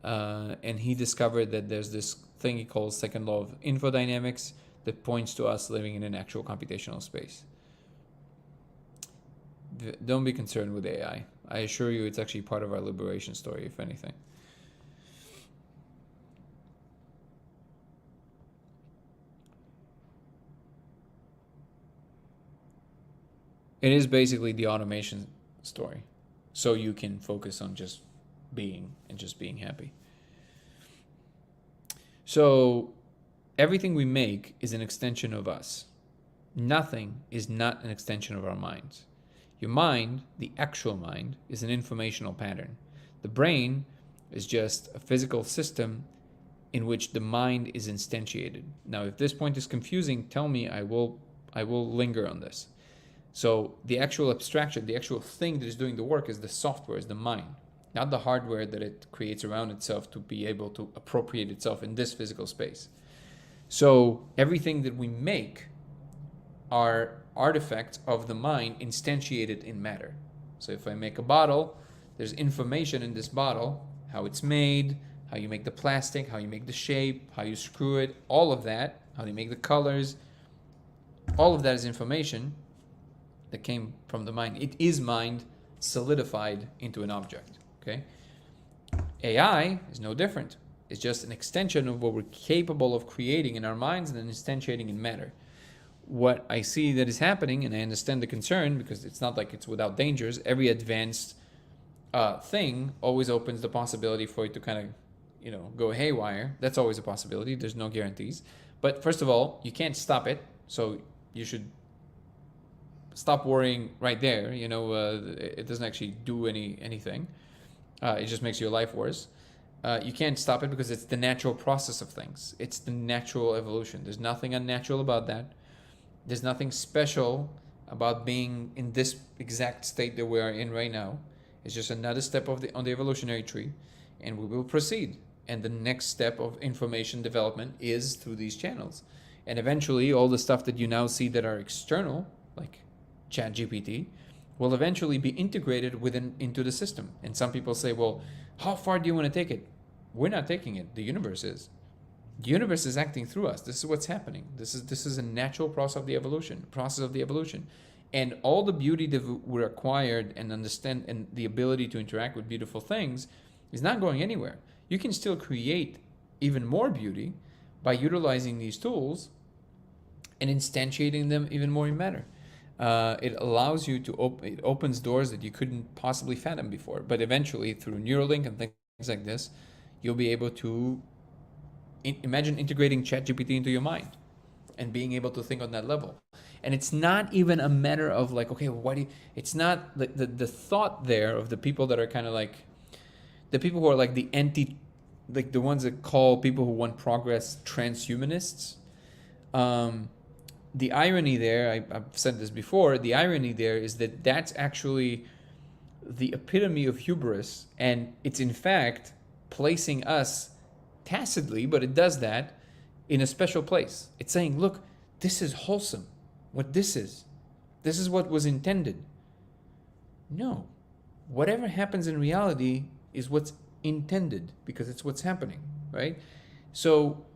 And he discovered that there's this thing he calls second law of infodynamics that points to us living in an actual computational space. Don't be concerned with AI. I assure you it's actually part of our liberation story, if anything. It is basically the automation story. So you can focus on just being and just being happy. So everything we make is an extension of us. Nothing is not an extension of our minds. Your mind, the actual mind, is an informational pattern. The brain is just a physical system in which the mind is instantiated. Now, if this point is confusing, tell me, I will linger on this. So the actual abstraction, the actual thing that is doing the work is the software, is the mind, not the hardware that it creates around itself to be able to appropriate itself in this physical space. So everything that we make are artifacts of the mind instantiated in matter. So if I make a bottle, there's information in this bottle, how it's made, how you make the plastic, how you make the shape, how you screw it, all of that, how you make the colors, all of that is information that came from the mind. It is mind solidified into an object, okay? AI is no different. It's just an extension of what we're capable of creating in our minds and then instantiating in matter. What I see that is happening, and I understand the concern because it's not like it's without dangers, every advanced thing always opens the possibility for it to kind of, go haywire. That's always a possibility. There's no guarantees. But first of all, you can't stop it. So you should stop worrying right there. It doesn't actually do anything. It just makes your life worse. You can't stop it because it's the natural process of things. It's the natural evolution. There's nothing unnatural about that. There's nothing special about being in this exact state that we are in right now. It's just another step on the evolutionary tree, and we will proceed. And the next step of information development is through these channels. And eventually, all the stuff that you now see that are external, like ChatGPT, will eventually be integrated into the system. And some people say, well, how far do you want to take it? We're not taking it. The universe is. The universe is acting through us. This is what's happening. This is a natural process of the evolution. And all the beauty that we acquired and understand and the ability to interact with beautiful things is not going anywhere. You can still create even more beauty by utilizing these tools and instantiating them even more in matter. It allows you to it opens doors that you couldn't possibly fathom before. But eventually, through Neuralink and things like this, you'll be able to imagine integrating ChatGPT into your mind and being able to think on that level. And it's not even a matter of like, okay, what do you, it's not the thought there of the people that are kind of like, the people who are like the anti, like the ones that call people who want progress transhumanists. The irony there, I've said this before, the irony there is that that's actually the epitome of hubris, and it's in fact placing us tacitly, but it does that in a special place. It's saying, look, this is wholesome. What this is what was intended. No, whatever happens in reality is what's intended, because it's what's happening, right? So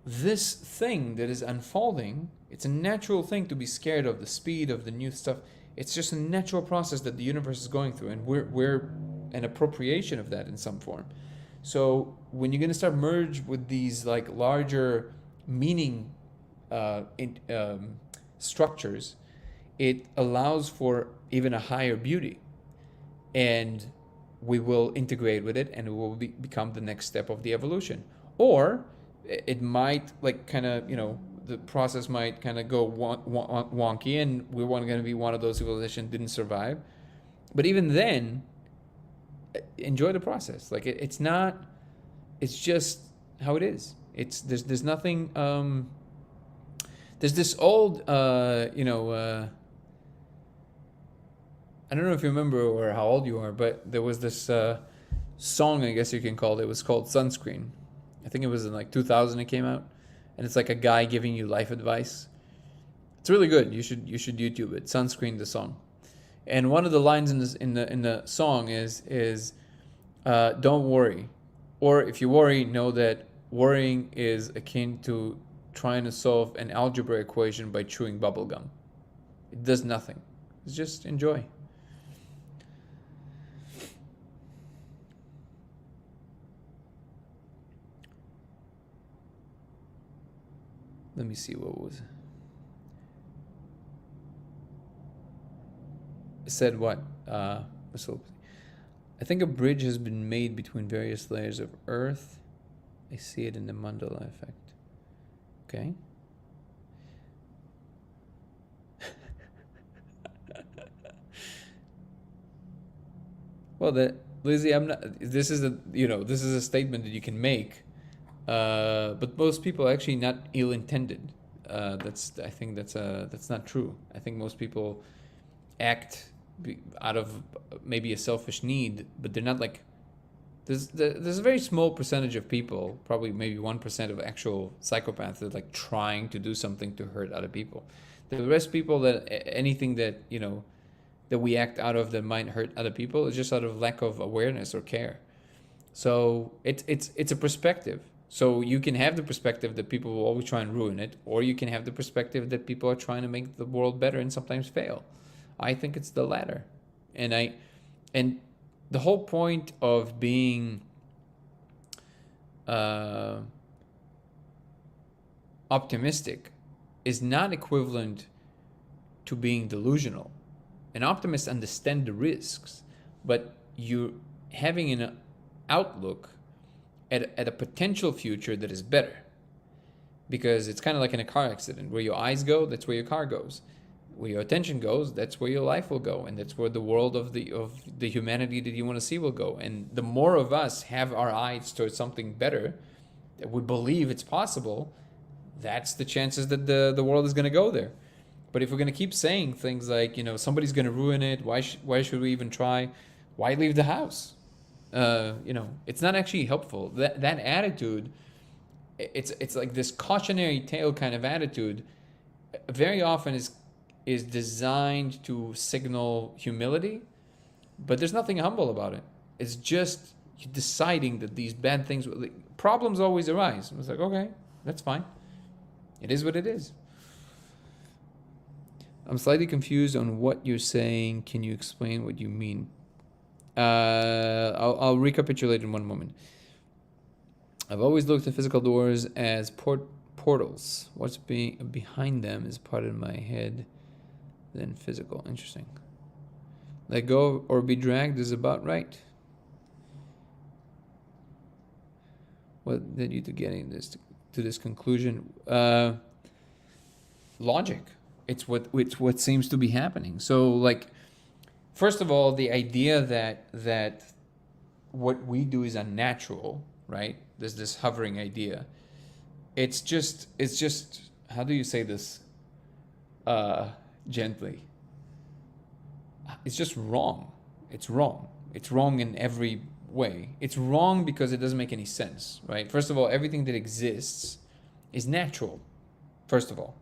this thing that is unfolding, it's a natural thing to be scared of the speed of the new stuff. It's just a natural process that the universe is going through, and we're an appropriation of that in some form. So when you're going to start merge with these like larger meaning structures, it allows for even a higher beauty, and we will integrate with it, and it will become the next step of the evolution. Or it might like kind of, you know, the process might kind of go wonky, and we weren't going to be one of those civilizations didn't survive. But even then, enjoy the process. Like it's not, it's just how it is. It's there's nothing. There's this old I don't know if you remember or how old you are, but there was this song, I guess you can call it. It was called Sunscreen. I think it was in like 2000 it came out, and it's like a guy giving you life advice. It's really good. You should YouTube it. Sunscreen, the song. And one of the lines in the song is don't worry, or if you worry, know that worrying is akin to trying to solve an algebra equation by chewing bubble gum. It does nothing. It's just enjoy. Let me see what was. It said what? I think a bridge has been made between various layers of Earth. I see it in the Mandela effect. Okay. Well, Lizzie, I'm not. This is a statement that you can make, but most people are actually not ill-intended. I think that's not true. I think most people act out of maybe a selfish need, but they're not like. There's a very small percentage of people, probably maybe 1% of actual psychopaths that are like trying to do something to hurt other people. The rest of people that anything that that we act out of that might hurt other people is just out of lack of awareness or care. So it's a perspective. So you can have the perspective that people will always try and ruin it, or you can have the perspective that people are trying to make the world better and sometimes fail. I think it's the latter. And the whole point of being optimistic is not equivalent to being delusional. An optimist understands the risks, but you're having an outlook at a potential future that is better. Because it's kind of like in a car accident. Where your eyes go, that's where your car goes. Where your attention goes, that's where your life will go, and that's where the world of the humanity that you want to see will go. And the more of us have our eyes towards something better, that we believe it's possible, that's the chances that the world is going to go there. But if we're going to keep saying things like, somebody's going to ruin it, why should we even try? Why leave the house? It's not actually helpful. That attitude, it's like this cautionary tale kind of attitude, very often is designed to signal humility, but there's nothing humble about it. It's just deciding that these bad things, problems always arise. It's like, okay, that's fine. It is what it is. I'm slightly confused on what you're saying. Can you explain what you mean? I'll recapitulate in one moment. I've always looked at physical doors as portals. What's behind them is part of my head than physical. Interesting. Let go or be dragged is about right. What led you to getting to this conclusion? Logic. It's what seems to be happening. So, like, first of all, the idea that what we do is unnatural, right? There's this hovering idea. It's just how do you say this gently? It's just wrong. It's wrong. It's wrong in every way. It's wrong because it doesn't make any sense, right? First of all, everything that exists is natural, first of all.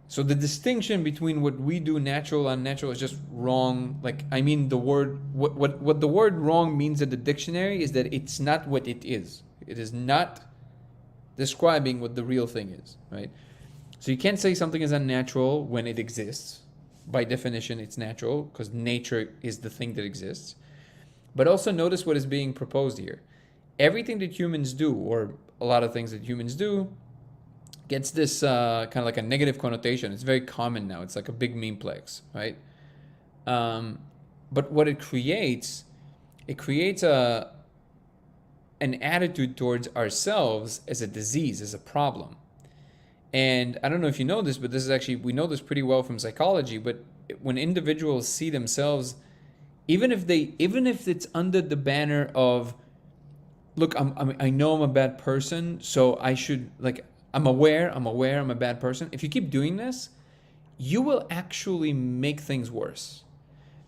So the distinction between what we do natural and unnatural is just wrong. Like, I mean, the word, what the word wrong means in the dictionary is that it's not what it is. It is not describing what the real thing is, right? So you can't say something is unnatural when it exists. By definition, it's natural because nature is the thing that exists. But also notice what is being proposed here. Everything that humans do, or a lot of things that humans do, gets this kind of like a negative connotation. It's very common now. It's like a big memeplex, right? But what it creates an attitude towards ourselves as a disease, as a problem. And I don't know if you know this, but this is actually, we know this pretty well from psychology, but when individuals see themselves, even if it's under the banner of, look, I know I'm a bad person, so I should, like, I'm aware I'm a bad person. If you keep doing this, you will actually make things worse.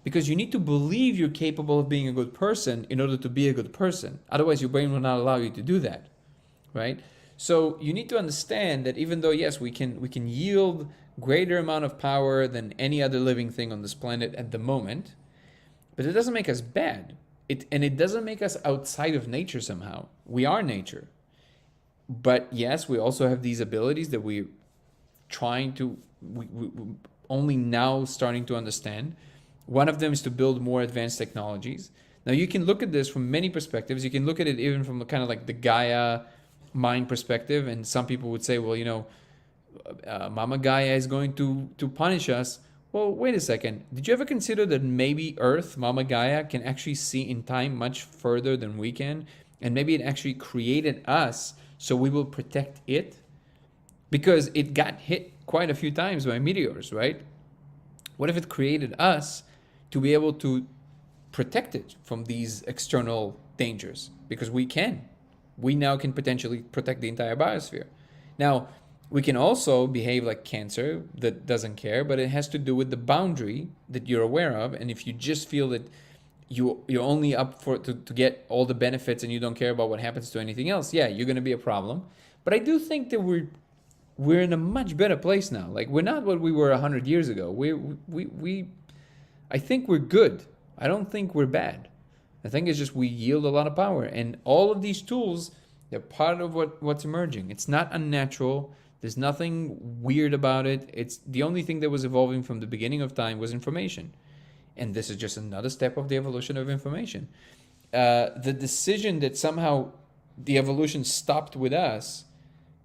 Because you need to believe you're capable of being a good person in order to be a good person. Otherwise, your brain will not allow you to do that, right? So you need to understand that even though, yes, we can yield greater amount of power than any other living thing on this planet at the moment, but it doesn't make us bad. It doesn't make us outside of nature somehow. We are nature. But yes, we also have these abilities that we only now starting to understand. One of them is to build more advanced technologies. Now you can look at this from many perspectives. You can look at it even from kind of like the Gaia mind perspective. And some people would say, well, Mama Gaia is going to punish us. Well, wait a second. Did you ever consider that maybe Earth, Mama Gaia, can actually see in time much further than we can? And maybe it actually created us so we will protect it? Because it got hit quite a few times by meteors, right? What if it created us to be able to protect it from these external dangers? Because we now can potentially protect the entire biosphere. Now, we can also behave like cancer that doesn't care, but it has to do with the boundary that you're aware of. And if you just feel that you're only up to get all the benefits and you don't care about what happens to anything else, yeah, you're going to be a problem. But I do think that we're in a much better place now. Like, we're not what we were 100 years ago. I think we're good. I don't think we're bad. I think it's just we yield a lot of power. And all of these tools, they're part of what's emerging. It's not unnatural. There's nothing weird about it. It's the only thing that was evolving from the beginning of time was information. And this is just another step of the evolution of information. The decision that somehow the evolution stopped with us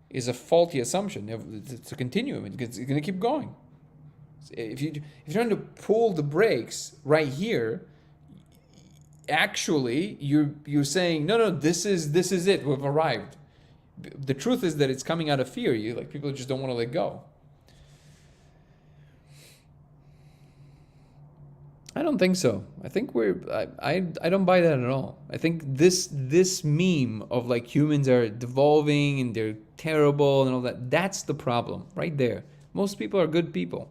is a faulty assumption. It's a continuum. It's going to keep going. If you're trying to pull the brakes right here, actually you're saying no, this is it. We've arrived. The truth is that it's coming out of fear. People just don't want to let go. I don't think so. I think I don't buy that at all. I think this meme of like humans are devolving and they're terrible and all that, that's the problem right there. Most people are good people.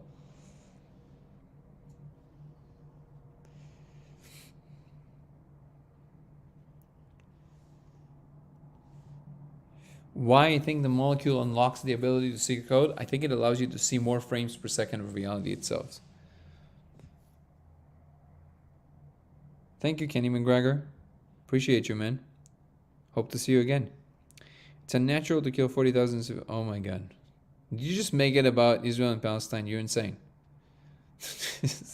Why I think the molecule unlocks the ability to see code? I think it allows you to see more frames per second of reality itself. Thank you, Kenny McGregor. Appreciate you, man. Hope to see you again. It's unnatural to kill 40,000 civilians. Oh my God. Did you just make it about Israel and Palestine? You're insane.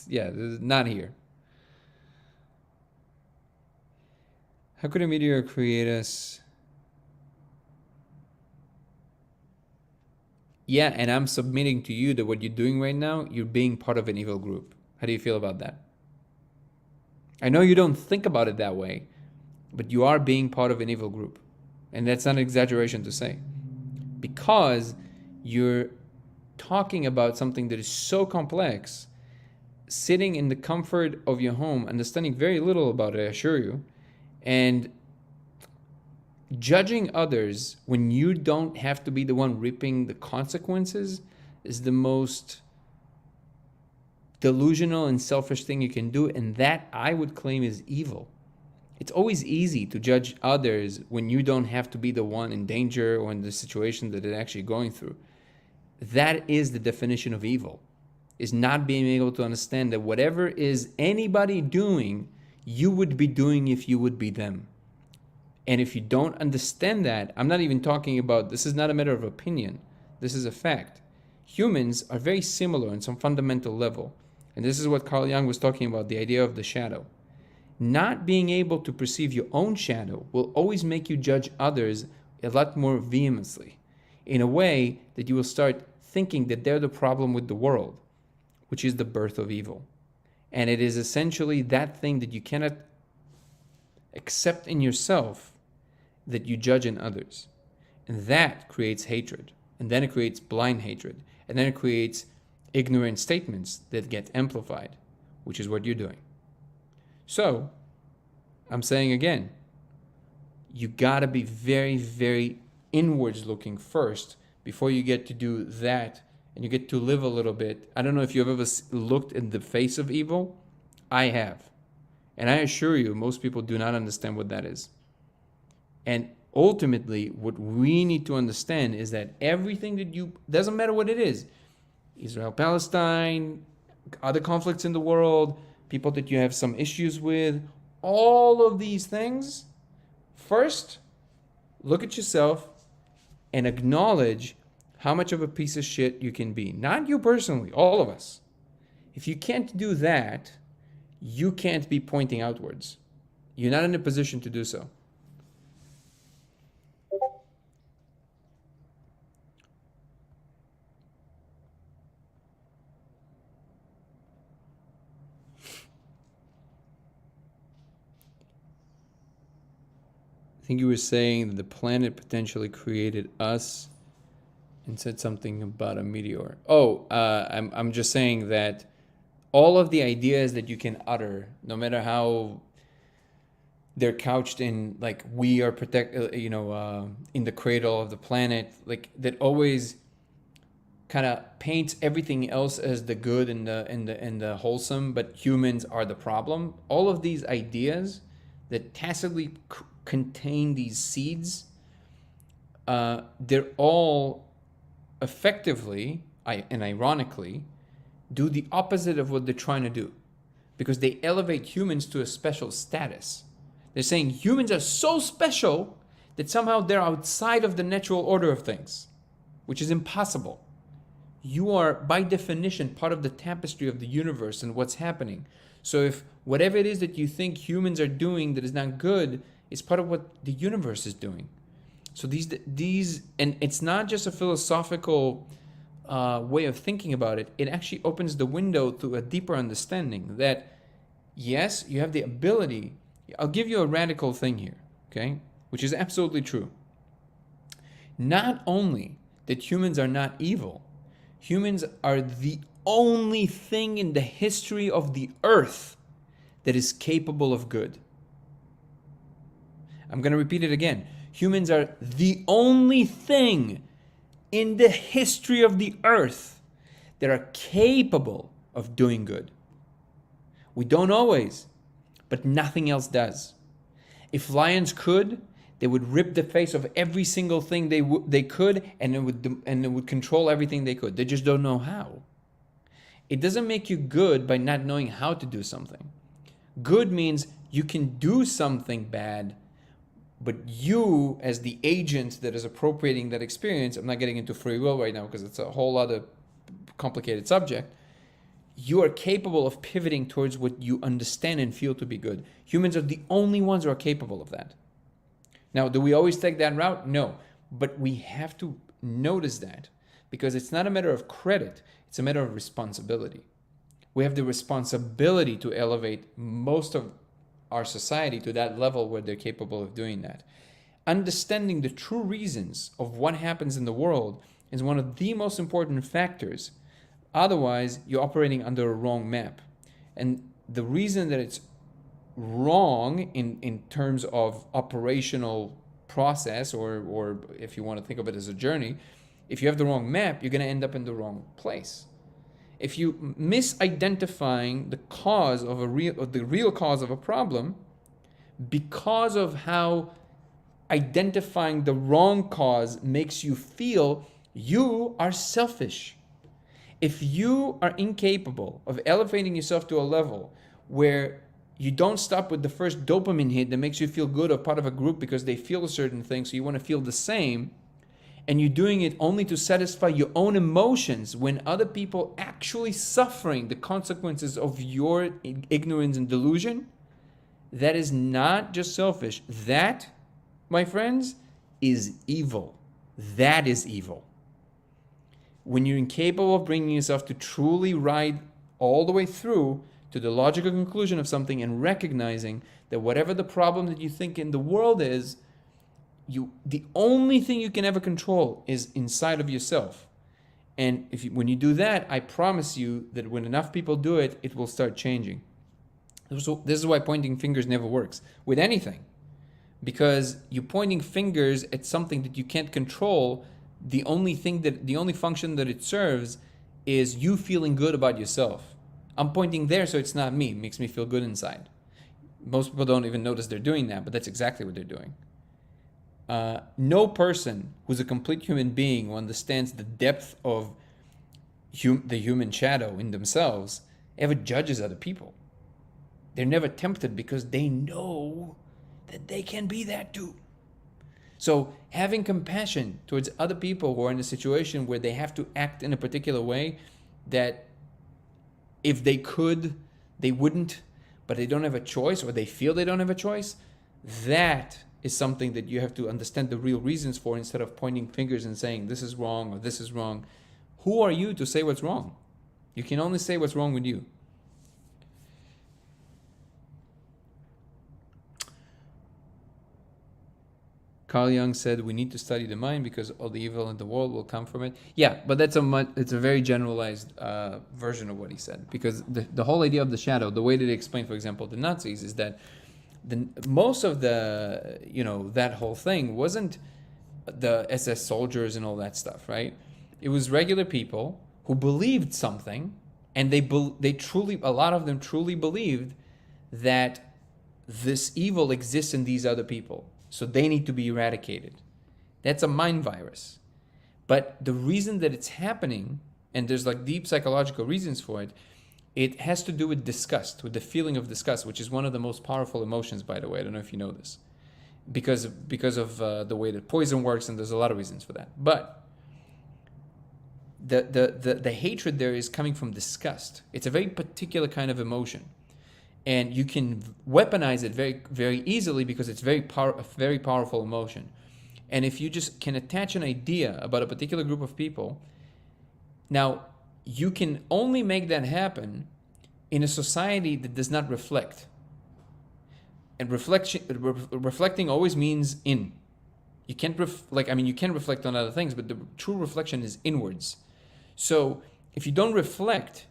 Yeah, this is not here. How could a meteor create us? Yeah, and I'm submitting to you that what you're doing right now, you're being part of an evil group. How do you feel about that? I know you don't think about it that way, but you are being part of an evil group. And that's not an exaggeration to say. Because you're talking about something that is so complex, sitting in the comfort of your home, understanding very little about it, I assure you, and judging others when you don't have to be the one reaping the consequences is the most delusional and selfish thing you can do. And that, I would claim, is evil. It's always easy to judge others when you don't have to be the one in danger or in the situation that they're actually going through. That is the definition of evil, is not being able to understand that whatever is anybody doing, you would be doing if you would be them. And if you don't understand that, I'm not even talking about, this is not a matter of opinion, this is a fact. Humans are very similar on some fundamental level. And this is what Carl Jung was talking about, the idea of the shadow. Not being able to perceive your own shadow will always make you judge others a lot more vehemently, in a way that you will start thinking that they're the problem with the world, which is the birth of evil. And it is essentially that thing that you cannot accept in yourself that you judge in others. And that creates hatred. And then it creates blind hatred. And then it creates ignorant statements that get amplified, which is what you're doing. So, I'm saying again, you gotta be very, very inwards looking first before you get to do that and you get to live a little bit. I don't know if you've ever looked in the face of evil. I have. And I assure you, most people do not understand what that is. And ultimately, what we need to understand is that everything that doesn't matter what it is, Israel, Palestine, other conflicts in the world, people that you have some issues with, all of these things, first, look at yourself and acknowledge how much of a piece of shit you can be. Not you personally, all of us. If you can't do that, you can't be pointing outwards. You're not in a position to do so. I think you were saying that the planet potentially created us and said something about a meteor. I'm just saying that all of the ideas that you can utter, no matter how they're couched in, like, we are in the cradle of the planet, like, that always kind of paints everything else as the good and the wholesome, but humans are the problem. All of these ideas that tacitly contain these seeds, they're all effectively and ironically do the opposite of what they're trying to do, because they elevate humans to a special status. They're saying humans are so special that somehow they're outside of the natural order of things, which is impossible. You are, by definition, part of the tapestry of the universe and what's happening. So if whatever it is that you think humans are doing that is not good, it's part of what the universe is doing. So these, and it's not just a philosophical way of thinking about it. It actually opens the window to a deeper understanding that, yes, you have the ability. I'll give you a radical thing here, okay, which is absolutely true. Not only that humans are not evil, humans are the only thing in the history of the earth that is capable of good. I'm going to repeat it again. Humans are the only thing in the history of the earth that are capable of doing good. We don't always, but nothing else does. If lions could, they would rip the face of every single thing they could, and it would control everything they could. They just don't know how. It doesn't make you good by not knowing how to do something. Good means you can do something bad, but you, as the agent that is appropriating that experience, I'm not getting into free will right now because it's a whole other complicated subject. you are capable of pivoting towards what you understand and feel to be good. Humans are the only ones who are capable of that. Now, do we always take that route? No. But we have to notice that, because it's not a matter of credit, it's a matter of responsibility. We have the responsibility to elevate most of our society to that level where they're capable of doing that. Understanding the true reasons of what happens in the world is one of the most important factors. Otherwise, you're operating under a wrong map. And the reason that it's wrong in terms of operational process, or if you want to think of it as a journey, if you have the wrong map, you're going to end up in the wrong place. If you misidentifying the cause of the real cause of a problem, because of how identifying the wrong cause makes you feel, you are selfish. If you are incapable of elevating yourself to a level where you don't stop with the first dopamine hit that makes you feel good or part of a group because they feel a certain thing, so you want to feel the same, and you're doing it only to satisfy your own emotions when other people actually suffering the consequences of your ignorance and delusion, that is not just selfish. That, my friends, is evil. That is evil. When you're incapable of bringing yourself to truly ride all the way through to the logical conclusion of something and recognizing that whatever the problem that you think in the world is, the only thing you can ever control is inside of yourself. And when you do that, I promise you that when enough people do it, it will start changing. So this is why pointing fingers never works with anything, because you're pointing fingers at something that you can't control. The only function that it serves is you feeling good about yourself. I'm pointing there, so it's not me. It makes me feel good inside. Most people don't even notice they're doing that, but that's exactly what they're doing. No person who's a complete human being who understands the depth of the human shadow in themselves ever judges other people. They're never tempted because they know that they can be that too. So having compassion towards other people who are in a situation where they have to act in a particular way that if they could, they wouldn't, but they don't have a choice, or they feel they don't have a choice, that is something that you have to understand the real reasons for, instead of pointing fingers and saying this is wrong or this is wrong. Who are you to say what's wrong? You can only say what's wrong with you. Carl Jung said we need to study the mind because all the evil in the world will come from it. Yeah, but it's a very generalized version of what he said, because the whole idea of the shadow, the way that they explain, for example, the Nazis, is that most of the, that whole thing wasn't the SS soldiers and all that stuff, right? It was regular people who believed something, and they truly, a lot of them truly believed that this evil exists in these other people, so they need to be eradicated. That's a mind virus. But the reason that it's happening, and there's like deep psychological reasons for it, it has to do with disgust, with the feeling of disgust, which is one of the most powerful emotions, by the way. I don't know if you know this, because of the way that poison works, and there's a lot of reasons for that. But the hatred there is coming from disgust. It's a very particular kind of emotion, and you can weaponize it very, very easily because it's a very powerful emotion. And if you just can attach an idea about a particular group of people, now you can only make that happen in a society that does not reflect. And reflecting always means in. You can't you can reflect on other things, but the true reflection is inwards. So if you don't reflect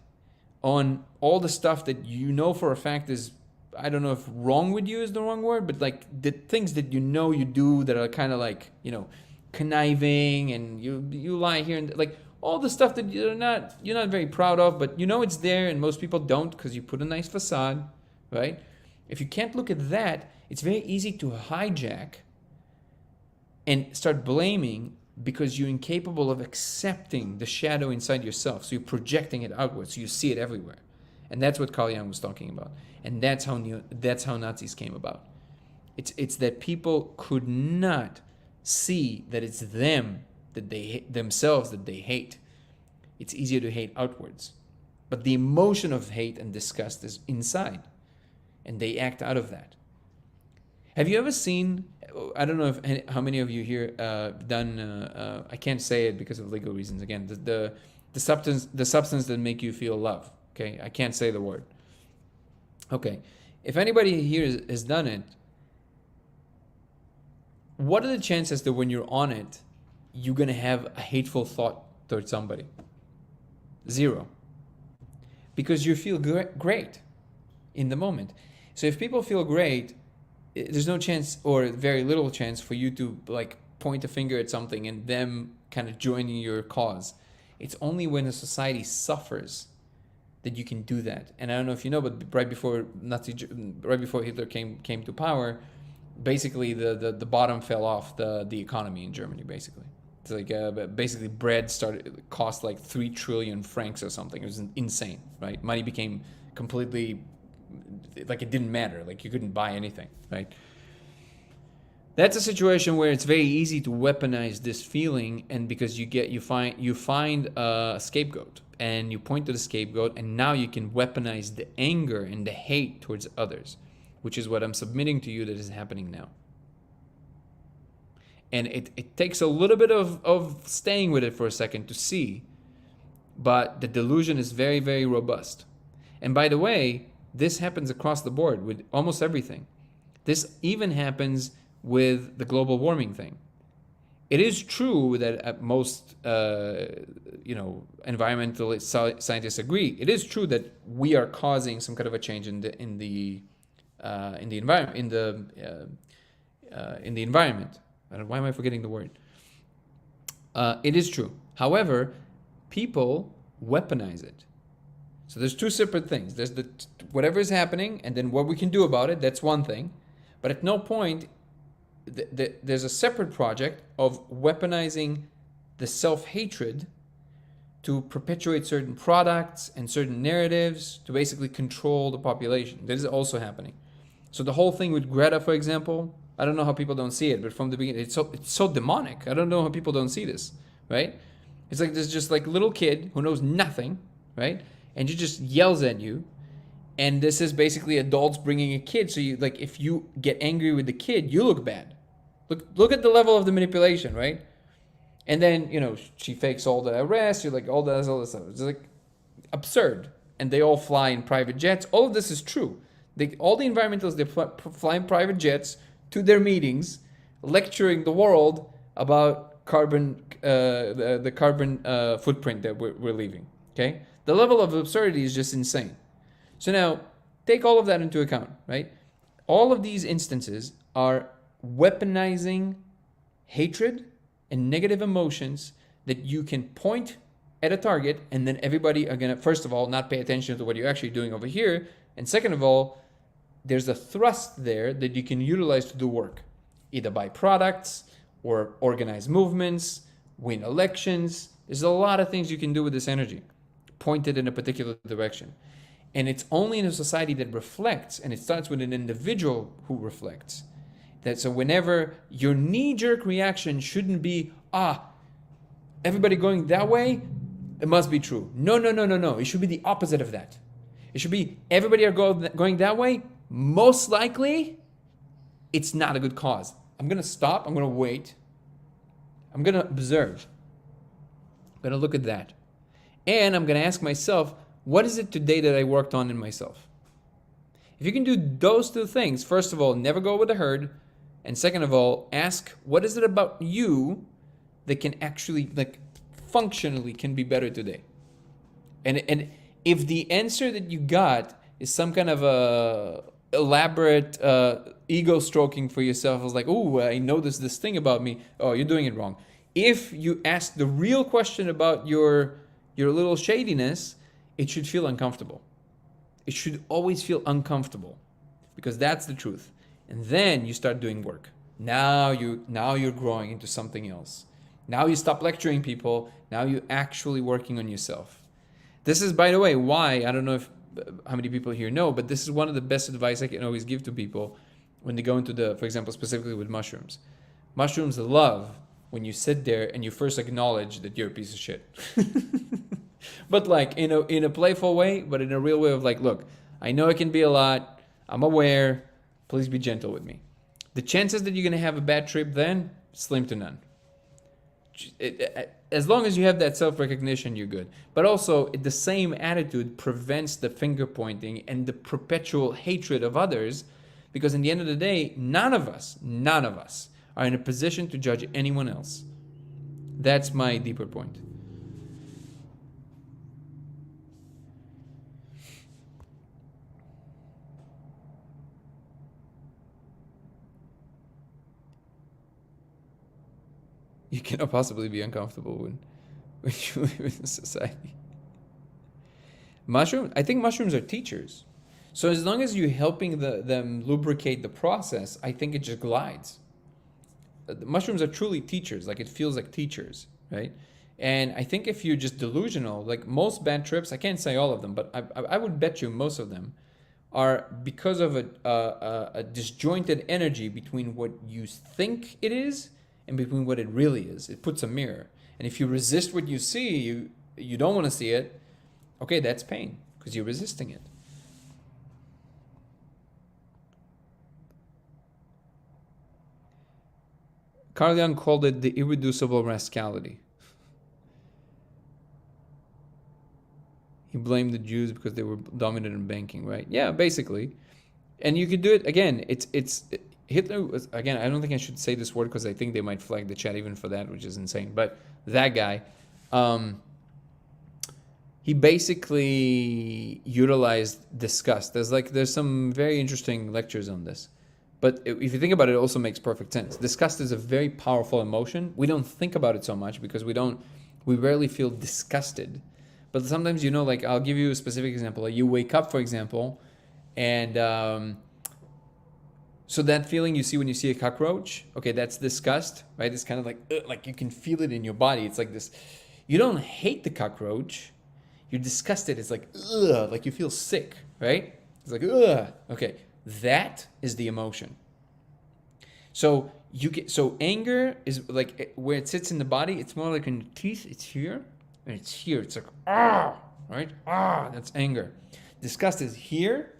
on all the stuff that you know for a fact is, I don't know if wrong with you is the wrong word, but like the things that you do that are kind of like, conniving, and you lie here, and like all the stuff that you're not very proud of, but it's there, and most people don't because you put a nice facade, right? If you can't look at that, it's very easy to hijack and start blaming because you're incapable of accepting the shadow inside yourself. So you're projecting it outwards, so you see it everywhere. And that's what Carl Jung was talking about. And that's how Nazis came about. It's that people could not see that it's them that they themselves that they hate. It's easier to hate outwards. But the emotion of hate and disgust is inside, and they act out of that. Have you ever seen? I don't know if how many of you here done. I can't say it because of legal reasons. Again, the substance that make you feel love. Okay, I can't say the word. Okay, if anybody here has done it, what are the chances that when you're on it, you're gonna have a hateful thought towards somebody? 0. Because you feel great in the moment. So if people feel great, there's no chance or very little chance for you to like point a finger at something and them kind of joining your cause. It's only when a society suffers that you can do that. And I don't know if you know, but right before Hitler came to power, basically the bottom fell off the economy in Germany. Basically, it's like basically bread cost like 3 trillion francs or something. It was insane, right? Money became completely like it didn't matter. Like you couldn't buy anything, right? That's a situation where it's very easy to weaponize this feeling, and because you find a scapegoat and you point to the scapegoat, and now you can weaponize the anger and the hate towards others, which is what I'm submitting to you that is happening now. And it takes a little bit of staying with it for a second to see, but the delusion is very, very robust. And by the way, this happens across the board with almost everything. This even happens with the global warming thing. It is true that most environmental scientists agree. It is true that we are causing some kind of a change in the environment. Why am I forgetting the word? It is true. However, people weaponize it. So there's two separate things. There's whatever is happening, and then what we can do about it. That's one thing. But at no point there's a separate project of weaponizing the self-hatred to perpetuate certain products and certain narratives to basically control the population. That is also happening. So the whole thing with Greta, for example, I don't know how people don't see it, but from the beginning, it's so demonic. I don't know how people don't see this, right? It's like there's just like little kid who knows nothing, right? And she just yells at you. And this is basically adults bringing a kid. So you like, if you get angry with the kid, you look bad. Look at the level of the manipulation, right? And then, she fakes all the arrests. You're like, all this stuff. It's like absurd. And they all fly in private jets. All of this is true. All the environmentalists, they fly in private jets to their meetings, lecturing the world about the carbon footprint that we're leaving. Okay, the level of absurdity is just insane. So now take all of that into account, right? All of these instances are weaponizing hatred and negative emotions that you can point at a target, and then everybody are gonna, first of all, not pay attention to what you're actually doing over here, and second of all, there's a thrust there that you can utilize to do work, either buy products or organize movements, win elections. There's a lot of things you can do with this energy, pointed in a particular direction. And it's only in a society that reflects, and it starts with an individual who reflects. So whenever your knee-jerk reaction shouldn't be, everybody going that way, it must be true. No. It should be the opposite of that. It should be everybody are going that way. Most likely, it's not a good cause. I'm going to stop. I'm going to wait. I'm going to observe. I'm going to look at that. And I'm going to ask myself, what is it today that I worked on in myself? If you can do those two things, first of all, never go with the herd. And second of all, ask, what is it about you that can actually, functionally can be better today? And if the answer that you got is some kind of a elaborate ego stroking for yourself, it's like, I noticed this thing about me. Oh, you're doing it wrong. If you ask the real question about your little shadiness, it should feel uncomfortable. It should always feel uncomfortable, because that's the truth. And then you start doing work. Now you're growing into something else. Now you stop lecturing people. Now you're actually working on yourself. This is, by the way, why, I don't know how many people here know, but this is one of the best advice I can always give to people when they go into for example, specifically with mushrooms. Mushrooms love when you sit there and you first acknowledge that you're a piece of shit. But like in a playful way, but in a real way of like, look, I know it can be a lot. I'm aware. Please be gentle with me. The chances that you're gonna have a bad trip then slim to none. As long as you have that self-recognition, you're good. But also, the same attitude prevents the finger pointing and the perpetual hatred of others, because in the end of the day, none of us are in a position to judge anyone else. That's my deeper point. You cannot possibly be uncomfortable when you live in a society. I think mushrooms are teachers. So as long as you're helping them lubricate the process, I think it just glides. The mushrooms are truly teachers. Like, it feels like teachers, right? And I think if you're just delusional, like most bad trips, I can't say all of them, but I would bet you most of them are because of a disjointed energy between what you think it is and between what it really is. It puts a mirror. And if you resist what you see, you don't want to see it, okay, that's pain because you're resisting it. Carl Jung called it the irreducible rascality. He blamed the Jews because they were dominant in banking, right? Yeah, basically. And you could do it again. Hitler was, again, I don't think I should say this word because I think they might flag the chat even for that, which is insane. But that guy, he basically utilized disgust. There's some very interesting lectures on this. But if you think about it, it also makes perfect sense. Disgust is a very powerful emotion. We don't think about it so much because we rarely feel disgusted. But sometimes, like, I'll give you a specific example. Like, you wake up, for example, and so that feeling you see when you see a cockroach, okay, that's disgust, right? It's kind of like you can feel it in your body. It's like this. You don't hate the cockroach. You're disgusted. It's like, ugh, like you feel sick, right? It's like, ugh. Okay, that is the emotion. So anger is like where it sits in the body. It's more like in the teeth. It's here, and it's here. It's like, ah, right? Ah, that's anger. Disgust is here,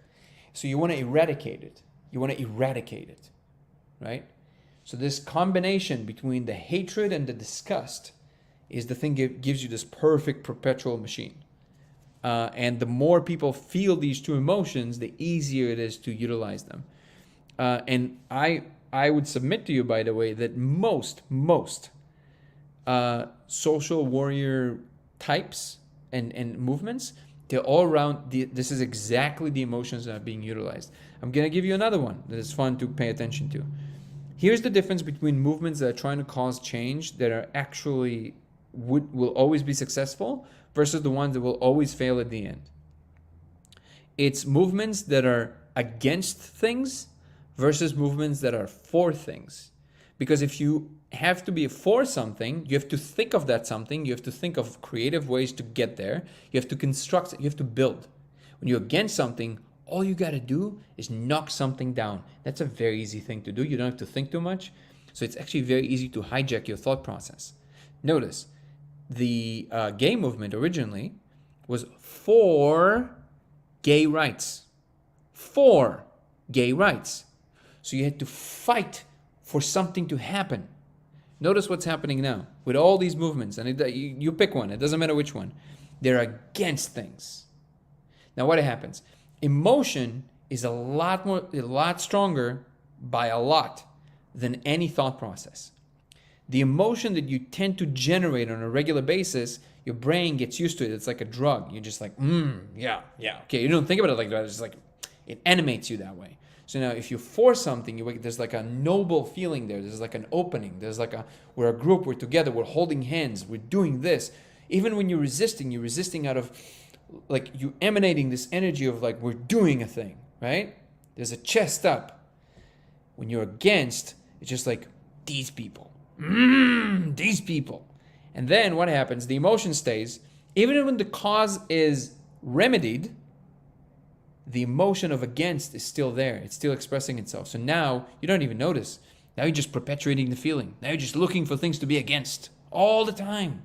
so you want to eradicate it. Right? So this combination between the hatred and the disgust is the thing that gives you this perfect perpetual machine. And the more people feel these two emotions, the easier it is to utilize them. And I would submit to you, by the way, that most social warrior types and movements, they're all around. This is exactly the emotions that are being utilized. I'm going to give you another one that is fun to pay attention to. Here's the difference between movements that are trying to cause change that are actually will always be successful versus the ones that will always fail at the end. It's movements that are against things versus movements that are for things. Because if you have to be for something, you have to think of that something, you have to think of creative ways to get there, you have to construct, you have to build. When you're against something, all you got to do is knock something down. That's a very easy thing to do. You don't have to think too much. So it's actually very easy to hijack your thought process. Notice, the gay movement originally was for gay rights. For gay rights. So you had to fight for something to happen. Notice what's happening now with all these movements, and you pick one, it doesn't matter which one. They're against things. Now what happens? Emotion is a lot stronger by a lot than any thought process. The emotion that you tend to generate on a regular basis, your brain gets used to it. It's like a drug. You're just like, yeah. Okay, you don't think about it like that. It's just like, it animates you that way. So now if you force something, there's like a noble feeling there. There's like an opening. There's like we're a group, we're together, we're holding hands, we're doing this. Even when you're resisting out of, like, you emanating this energy of like, we're doing a thing, right? There's a chest up. When you're against, it's just like, these people. These people. And then what happens? The emotion stays. Even when the cause is remedied, the emotion of against is still there. It's still expressing itself. So now you don't even notice. Now you're just perpetuating the feeling. Now you're just looking for things to be against all the time.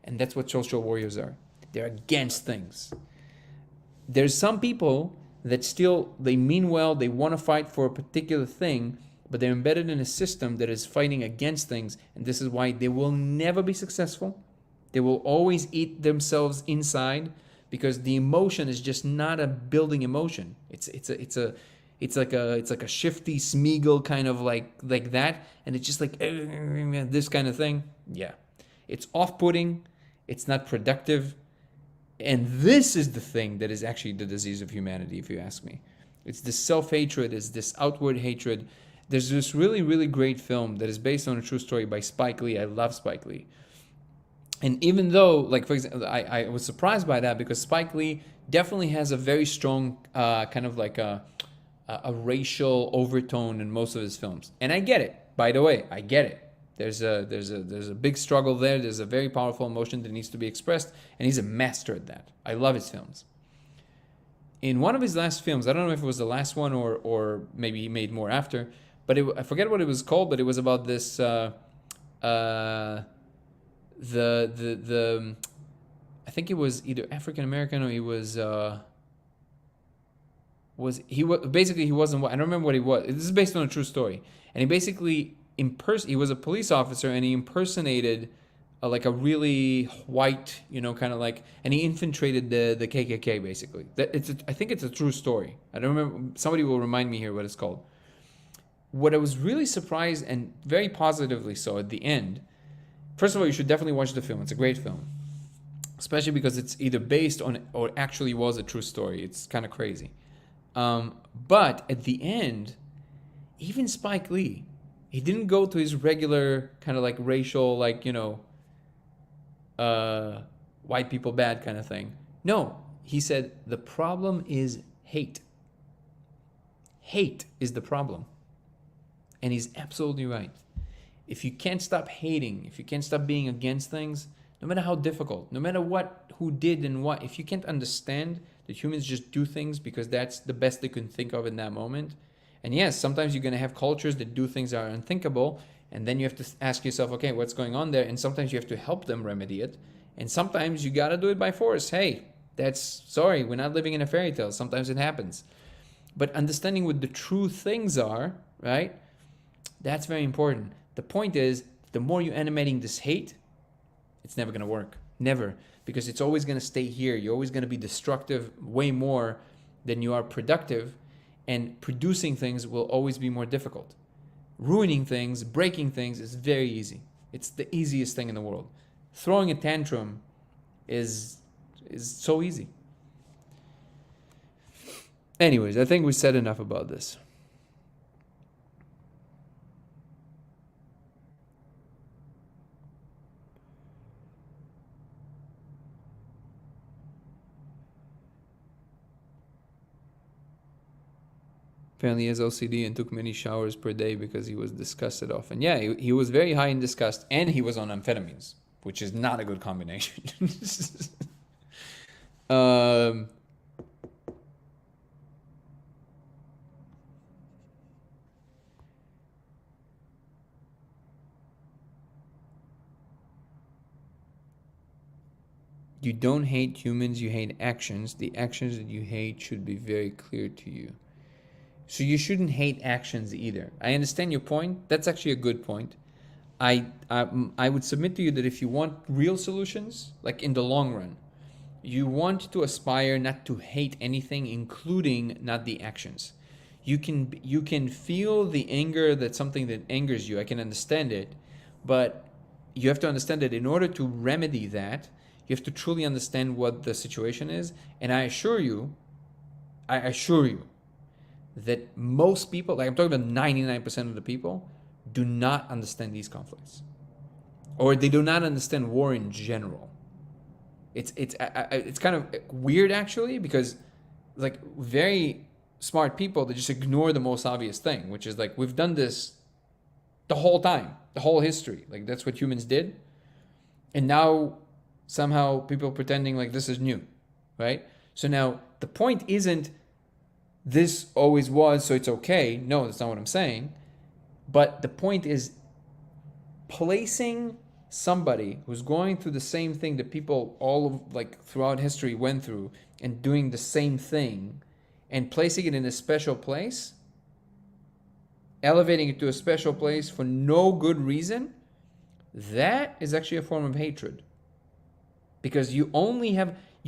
And that's what social warriors are. They're against things. There's some people that still, they mean well, they want to fight for a particular thing, but they're embedded in a system that is fighting against things, and this is why they will never be successful. They will always eat themselves inside, because the emotion is just not a building emotion. It's like a shifty Smeagol kind of like that, and it's just like this kind of thing. Yeah, it's off-putting. It's not productive. And this is the thing that is actually the disease of humanity, if you ask me. It's this self-hatred, it's this outward hatred. There's this really, really great film that is based on a true story by Spike Lee. I love Spike Lee. And even though, like, for example, I was surprised by that, because Spike Lee definitely has a very strong kind of like a racial overtone in most of his films. And I get it. By the way, I get it. There's a big struggle there. There's a very powerful emotion that needs to be expressed, and he's a master at that. I love his films. In one of his last films, I don't know if it was the last one or maybe he made more after, but I forget what it was called, but it was about this the I think it was either African American or he was basically he wasn't, I don't remember what he was. This is based on a true story, and he basically he was a police officer, and he impersonated like a really white, kind of like, and he infiltrated the KKK basically. I think it's a true story. I don't remember. Somebody will remind me here what it's called. What I was really surprised, and very positively so at the end. First of all, you should definitely watch the film. It's a great film, especially because it's either based on or actually was a true story. It's kind of crazy. But at the end, even Spike Lee, he didn't go to his regular kind of like racial, like, white people bad kind of thing. No, he said the problem is hate. Hate is the problem. And he's absolutely right. If you can't stop hating, if you can't stop being against things, no matter how difficult, no matter who did and what, if you can't understand that humans just do things because that's the best they can think of in that moment. And yes, sometimes you're going to have cultures that do things that are unthinkable, and then you have to ask yourself, okay, what's going on there? And sometimes you have to help them remedy it. And sometimes you got to do it by force. Hey, sorry, we're not living in a fairy tale. Sometimes it happens. But understanding what the true things are, right? That's very important. The point is, the more you're animating this hate, it's never going to work. Never. Because it's always going to stay here. You're always going to be destructive way more than you are productive. And producing things will always be more difficult. Ruining things, breaking things is very easy. It's the easiest thing in the world. Throwing a tantrum is so easy. Anyways, I think we said enough about this. Apparently he has OCD and took many showers per day because he was disgusted often. Yeah, he was very high in disgust, and he was on amphetamines, which is not a good combination. You don't hate humans, you hate actions. The actions that you hate should be very clear to you. So you shouldn't hate actions either. I understand your point. That's actually a good point. I would submit to you that if you want real solutions, like in the long run, you want to aspire not to hate anything, including not the actions. You can feel the anger, that something that angers you. I can understand it, but you have to understand that in order to remedy that, you have to truly understand what the situation is. And I assure you that most people, like I'm talking about 99% of the people, do not understand these conflicts, or they do not understand war in general. It's kind of weird actually, because like very smart people, they just ignore the most obvious thing, which is like, we've done this the whole time, the whole history. Like that's what humans did, and now somehow people pretending like this is new, right? So now the point isn't this always was, so it's okay. No, that's not what I'm saying. But the point is placing somebody who's going through the same thing that people all of like throughout history went through and doing the same thing and placing it in a special place, elevating it to a special place for no good reason, that is actually a form of hatred. Because you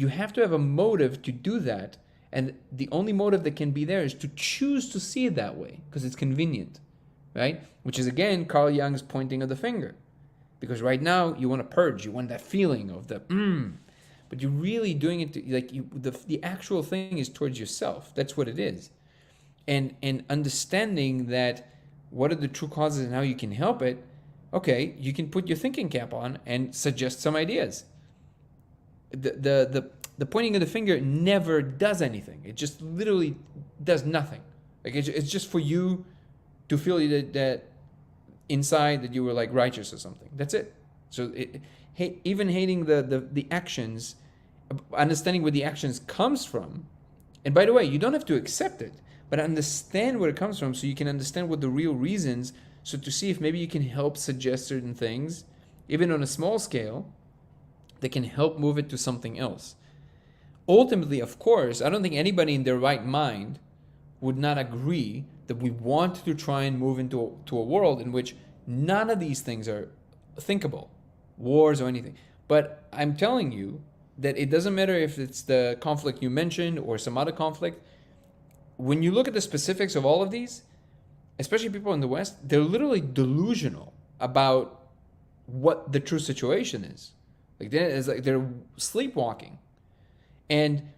have to have a motive to do that, and the only motive that can be there is to choose to see it that way because it's convenient, right? Which is again Carl Jung's pointing of the finger. Because right now you want to purge, you want that feeling of the but you're really doing it to, like the actual thing is towards yourself. That's what it is. And understanding that what are the true causes and how you can help it, okay, you can put your thinking cap on and suggest some ideas. The pointing of the finger never does anything. It just literally does nothing. Like it's just for you to feel that inside that you were like righteous or something. That's it. So even hating the actions, understanding where the actions comes from, and by the way, you don't have to accept it, but understand where it comes from so you can understand what the real reasons, so to see if maybe you can help suggest certain things, even on a small scale, that can help move it to something else. Ultimately, of course, I don't think anybody in their right mind would not agree that we want to try and move into a world in which none of these things are thinkable, wars or anything. But I'm telling you that it doesn't matter if it's the conflict you mentioned or some other conflict. When you look at the specifics of all of these, especially people in the West, they're literally delusional about what the true situation is. Like they're sleepwalking. And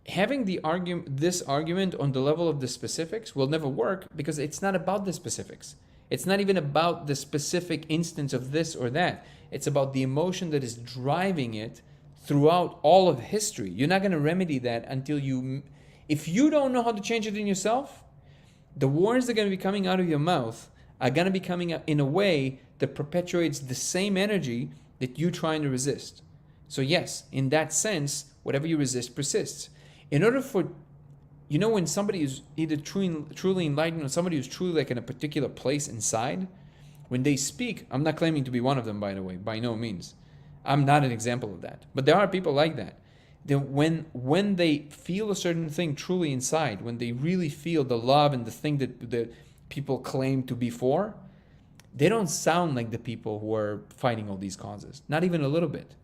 having this argument on the level of the specifics will never work because it's not about the specifics. It's not even about the specific instance of this or that. It's about the emotion that is driving it throughout all of history. You're not going to remedy that until if you don't know how to change it in yourself, the words that are going to be coming out of your mouth are going to be coming out in a way that perpetuates the same energy that you're trying to resist. So yes, in that sense, whatever you resist persists. In order for, when somebody is either truly enlightened or somebody who's truly like in a particular place inside, when they speak, I'm not claiming to be one of them, by the way, by no means. I'm not an example of that. But there are people like that. When they feel a certain thing truly inside, when they really feel the love and the thing that people claim to be for, they don't sound like the people who are fighting all these causes. Not even a little bit.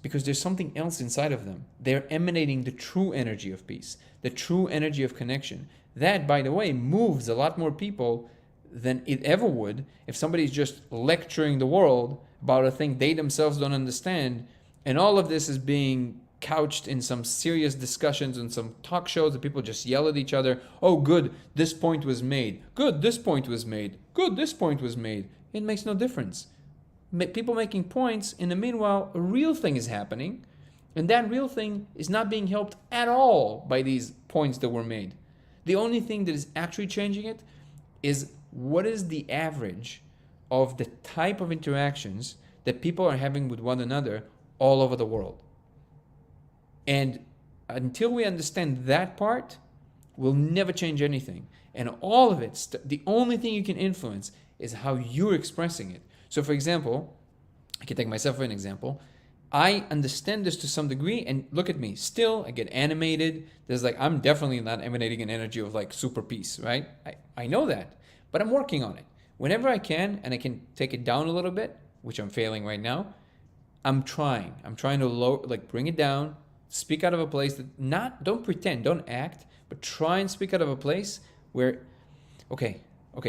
Because there's something else inside of them. They're emanating the true energy of peace, the true energy of connection. That, by the way, moves a lot more people than it ever would if somebody's just lecturing the world about a thing they themselves don't understand. And all of this is being couched in some serious discussions and some talk shows that people just yell at each other. Oh, good, this point was made. Good, this point was made. Good, this point was made. It makes no difference. People making points, in the meanwhile, a real thing is happening, and that real thing is not being helped at all by these points that were made. The only thing that is actually changing it is what is the average of the type of interactions that people are having with one another all over the world. And until we understand that part, we'll never change anything. And all of it, the only thing you can influence is how you're expressing it. So for example, I can take myself for an example. I understand this to some degree, and look at me. Still, I get animated. I'm definitely not emanating an energy of like super peace, right? I know that, but I'm working on it. Whenever I can, and I can take it down a little bit, which I'm failing right now, I'm trying to bring it down, speak out of a place that don't pretend, don't act, but try and speak out of a place where, okay,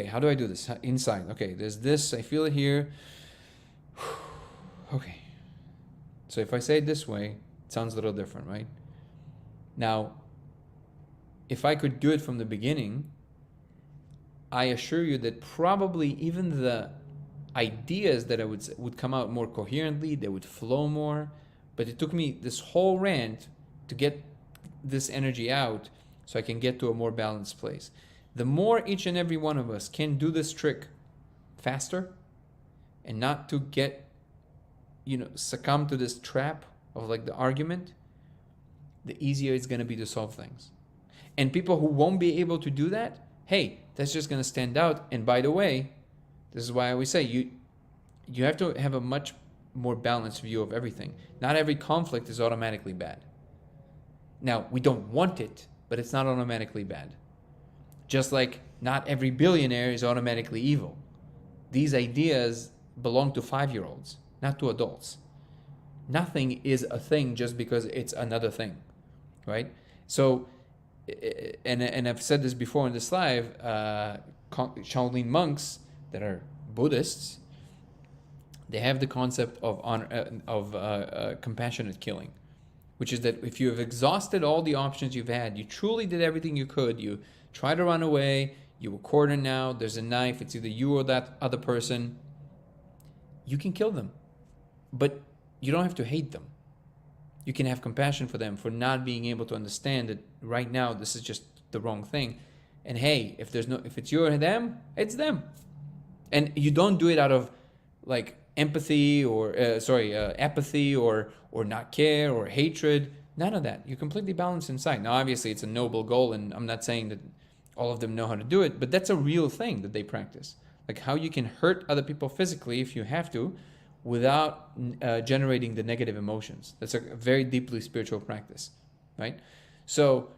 how do I do this? Inside. Okay, there's this, I feel it here. Okay. So if I say it this way, it sounds a little different, right? Now, if I could do it from the beginning, I assure you that probably even the ideas that I would come out more coherently, they would flow more. But it took me this whole rant to get this energy out so I can get to a more balanced place. The more each and every one of us can do this trick faster and not to get, succumb to this trap of like the argument, the easier it's going to be to solve things. And people who won't be able to do that, hey, that's just going to stand out. And by the way, this is why I always say you have to have a much more balanced view of everything. Not every conflict is automatically bad. Now, we don't want it, but it's not automatically bad. Just like not every billionaire is automatically evil. These ideas belong to 5-year-olds, not to adults. Nothing is a thing just because it's another thing, right? So, and I've said this before in this live, Shaolin monks that are Buddhists, they have the concept of compassionate killing, which is that if you have exhausted all the options you've had, you truly did everything you could, you try to run away, you were cornered now, there's a knife, it's either you or that other person, you can kill them. But you don't have to hate them. You can have compassion for them for not being able to understand that right now this is just the wrong thing. And hey, if it's you or them, it's them. And you don't do it out of like empathy or apathy or not care or hatred. None of that. You're completely balanced inside. Now, obviously, it's a noble goal, and I'm not saying that all of them know how to do it, but that's a real thing that they practice. Like how you can hurt other people physically if you have to, without generating the negative emotions. That's a very deeply spiritual practice, right? So,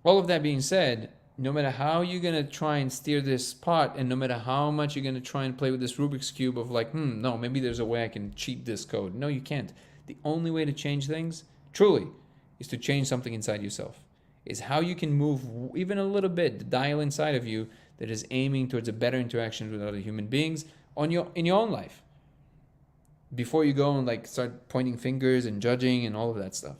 all of that being said, no matter how you're going to try and steer this pot, and no matter how much you're going to try and play with this Rubik's Cube of like, no, maybe there's a way I can cheat this code. No, you can't. The only way to change things, truly, is to change something inside yourself. Is how you can move even a little bit, the dial inside of you that is aiming towards a better interaction with other human beings in your own life. Before you go and like start pointing fingers and judging and all of that stuff.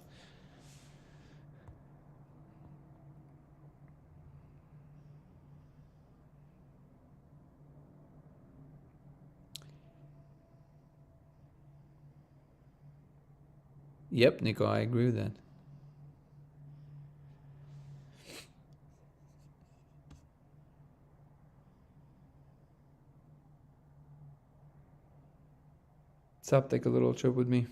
Yep, Nico, I agree with that. Stop, take a little trip with me.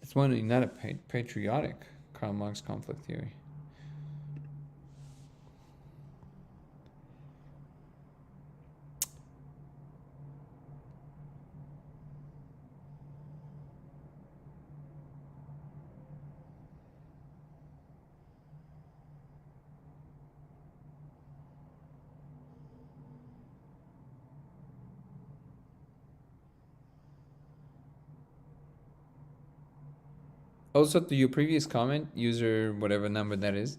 It's one, not a patriotic Karl Marx conflict theory. Also, to your previous comment, user whatever number that is,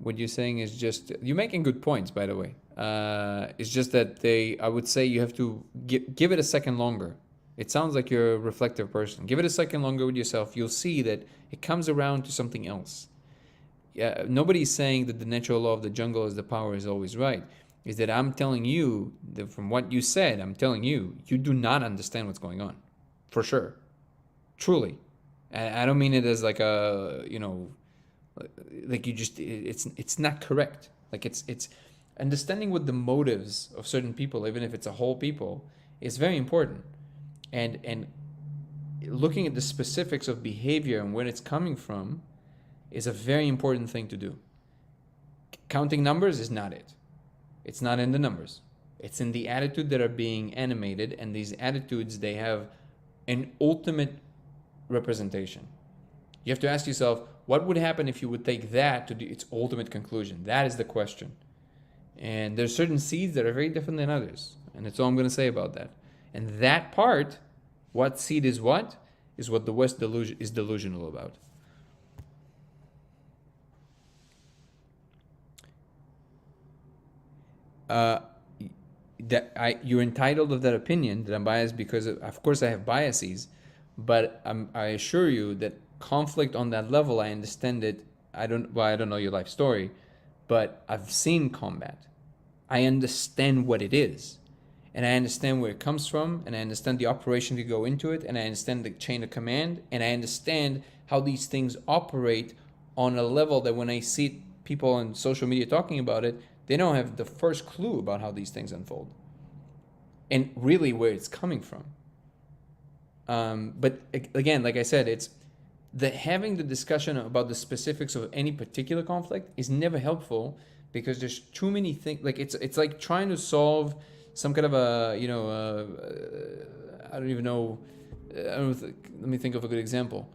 what you're saying is just, you're making good points, by the way. It's just that I would say you have to give it a second longer. It sounds like you're a reflective person. Give it a second longer with yourself. You'll see that it comes around to something else. Yeah, nobody's saying that the natural law of the jungle is the power is always right. Is that I'm telling you, that from what you said, I'm telling you, you do not understand what's going on. For sure. Truly. And I don't mean it as like a, like you just, it's not correct. Like it's understanding what the motives of certain people, even if it's a whole people, is very important. And looking at the specifics of behavior and where it's coming from is a very important thing to do. Counting numbers is not it. It's not in the numbers. It's in the attitude that are being animated, and these attitudes, they have an ultimate representation. You have to ask yourself, what would happen if you would take that to its ultimate conclusion? That is the question. And there's certain seeds that are very different than others. And that's all I'm going to say about that. And that part, what seed is what the West is delusional about. You're entitled of that opinion that I'm biased because of course I have biases, but I assure you that conflict on that level, I understand it. I don't know your life story, but I've seen combat. I understand what it is, and I understand where it comes from, and I understand the operation to go into it, and I understand the chain of command, and I understand how these things operate on a level that when I see people on social media talking about it, they don't have the first clue about how these things unfold and really where it's coming from. But again, like I said, it's having the discussion about the specifics of any particular conflict is never helpful because there's too many things. Like it's like trying to solve some kind of a, I don't even know. Let me think of a good example.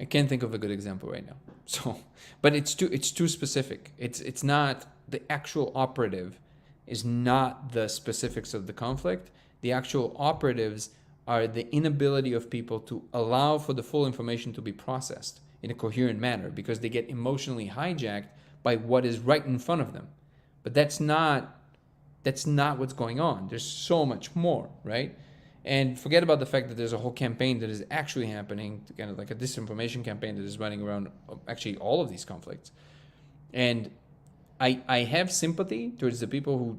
I can't think of a good example right now. So, but it's too specific. It's not the actual operative is not the specifics of the conflict. The actual operatives are the inability of people to allow for the full information to be processed in a coherent manner because they get emotionally hijacked by what is right in front of them. But that's not what's going on. There's so much more, right? And forget about the fact that there's a whole campaign that is actually happening, kind of like a disinformation campaign that is running around actually all of these conflicts. And I have sympathy towards the people who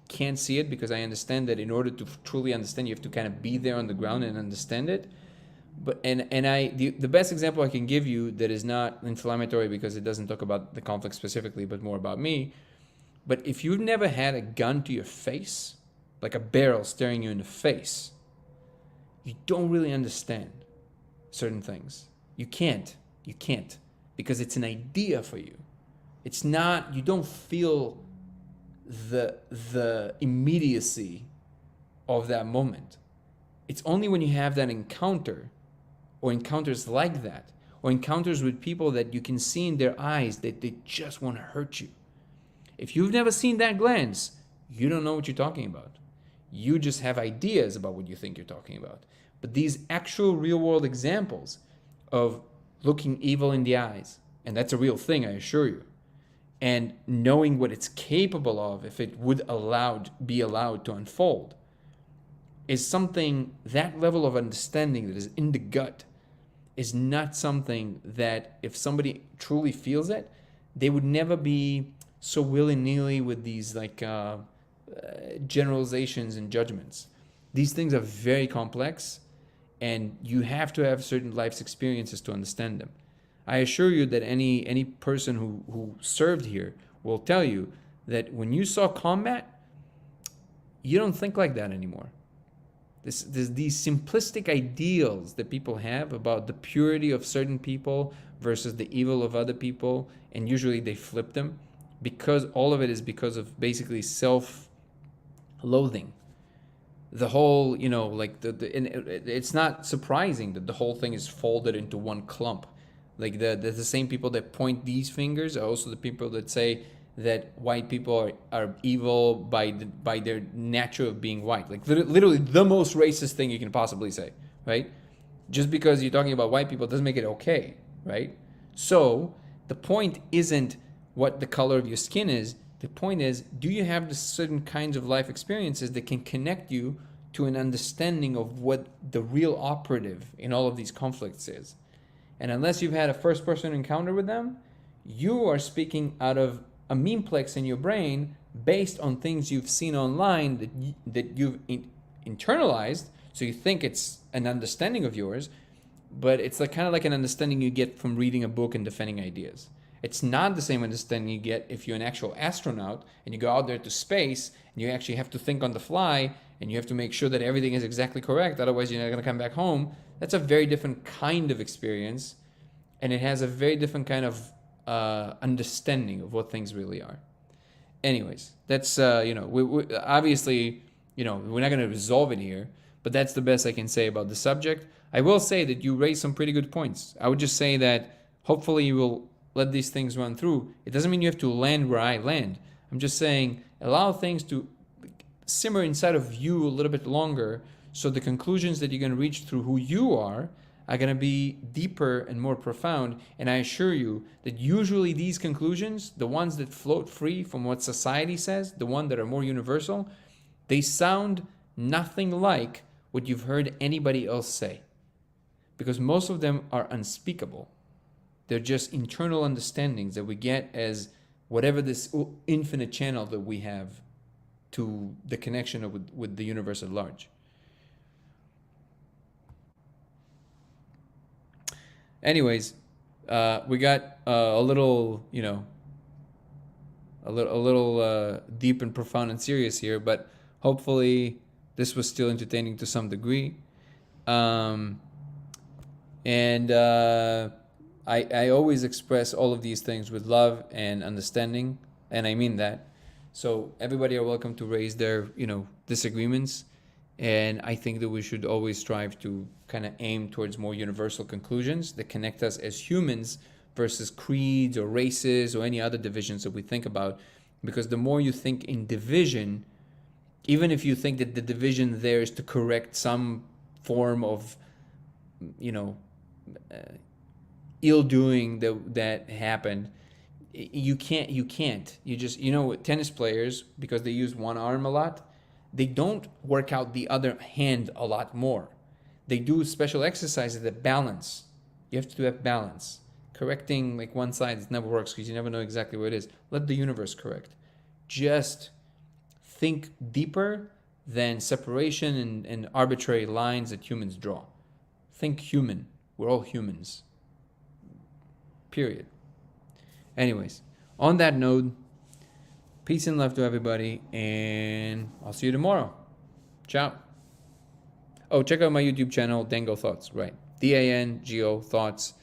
can't see it, because I understand that in order to truly understand, you have to kind of be there on the ground and understand it. But the best example I can give you that is not inflammatory, because it doesn't talk about the conflict specifically, but more about me. But if you've never had a gun to your face, like a barrel staring you in the face, you don't really understand certain things. You can't, because it's an idea for you. It's not, you don't feel the immediacy of that moment. It's only when you have that encounter, or encounters like that, or encounters with people that you can see in their eyes that they just want to hurt you. If you've never seen that glance, you don't know what you're talking about. You just have ideas about what you think you're talking about. But these actual real world examples of looking evil in the eyes, and that's a real thing, I assure you, and knowing what it's capable of if it would be allowed to unfold, is something, that level of understanding that is in the gut is not something that if somebody truly feels it, they would never be so willy-nilly with these generalizations and judgments. These things are very complex, and you have to have certain life's experiences to understand them. I assure you that any person who served here will tell you that when you saw combat, you don't think like that anymore. There's these simplistic ideals that people have about the purity of certain people versus the evil of other people, and usually they flip them, because all of it is because of basically self-loathing. The whole, it's not surprising that the whole thing is folded into one clump. Like the same people that point these fingers are also the people that say that white people are evil by their nature of being white. Like literally the most racist thing you can possibly say, right? Just because you're talking about white people doesn't make it okay, right? So the point isn't what the color of your skin is. The point is, do you have the certain kinds of life experiences that can connect you to an understanding of what the real operative in all of these conflicts is? And unless you've had a first-person encounter with them, you are speaking out of a memeplex in your brain based on things you've seen online that you've internalized. So you think it's an understanding of yours, but it's kind of like an understanding you get from reading a book and defending ideas. It's not the same understanding you get if you're an actual astronaut and you go out there to space and you actually have to think on the fly and you have to make sure that everything is exactly correct. Otherwise, you're not going to come back home. That's a very different kind of experience, and it has a very different kind of understanding of what things really are. Anyways, that's, we obviously, we're not going to resolve it here, but that's the best I can say about the subject. I will say that you raised some pretty good points. I would just say that hopefully you will let these things run through. It doesn't mean you have to land where I land. I'm just saying allow things to simmer inside of you a little bit longer, so the conclusions that you're going to reach through who you are going to be deeper and more profound. And I assure you that usually these conclusions, the ones that float free from what society says, the ones that are more universal, they sound nothing like what you've heard anybody else say, because most of them are unspeakable. They're just internal understandings that we get as whatever this infinite channel that we have to the connection with the universe at large. Anyways, we got a little, a little deep and profound and serious here, but hopefully this was still entertaining to some degree. And I always express all of these things with love and understanding, and I mean that. So everybody are welcome to raise their, disagreements, and I think that we should always strive to kind of aim towards more universal conclusions that connect us as humans versus creeds or races or any other divisions that we think about. Because the more you think in division, even if you think that the division there is to correct some form of, ill doing that happened, you can't. You just, tennis players, because they use one arm a lot, they don't work out the other hand a lot more. They do special exercises that balance. You have to have balance. Correcting like one side, it never works because you never know exactly what it is. Let the universe correct. Just think deeper than separation and arbitrary lines that humans draw. Think human. We're all humans. Period. Anyways, on that note, peace and love to everybody, and I'll see you tomorrow. Ciao. Oh, check out my YouTube channel, Dango Thoughts, right? DANGO Thoughts.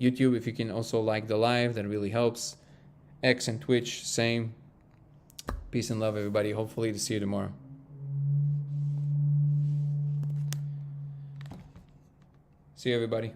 YouTube, if you can also like the live, that really helps. X and Twitch, same. Peace and love, everybody. Hopefully to see you tomorrow. See you, everybody.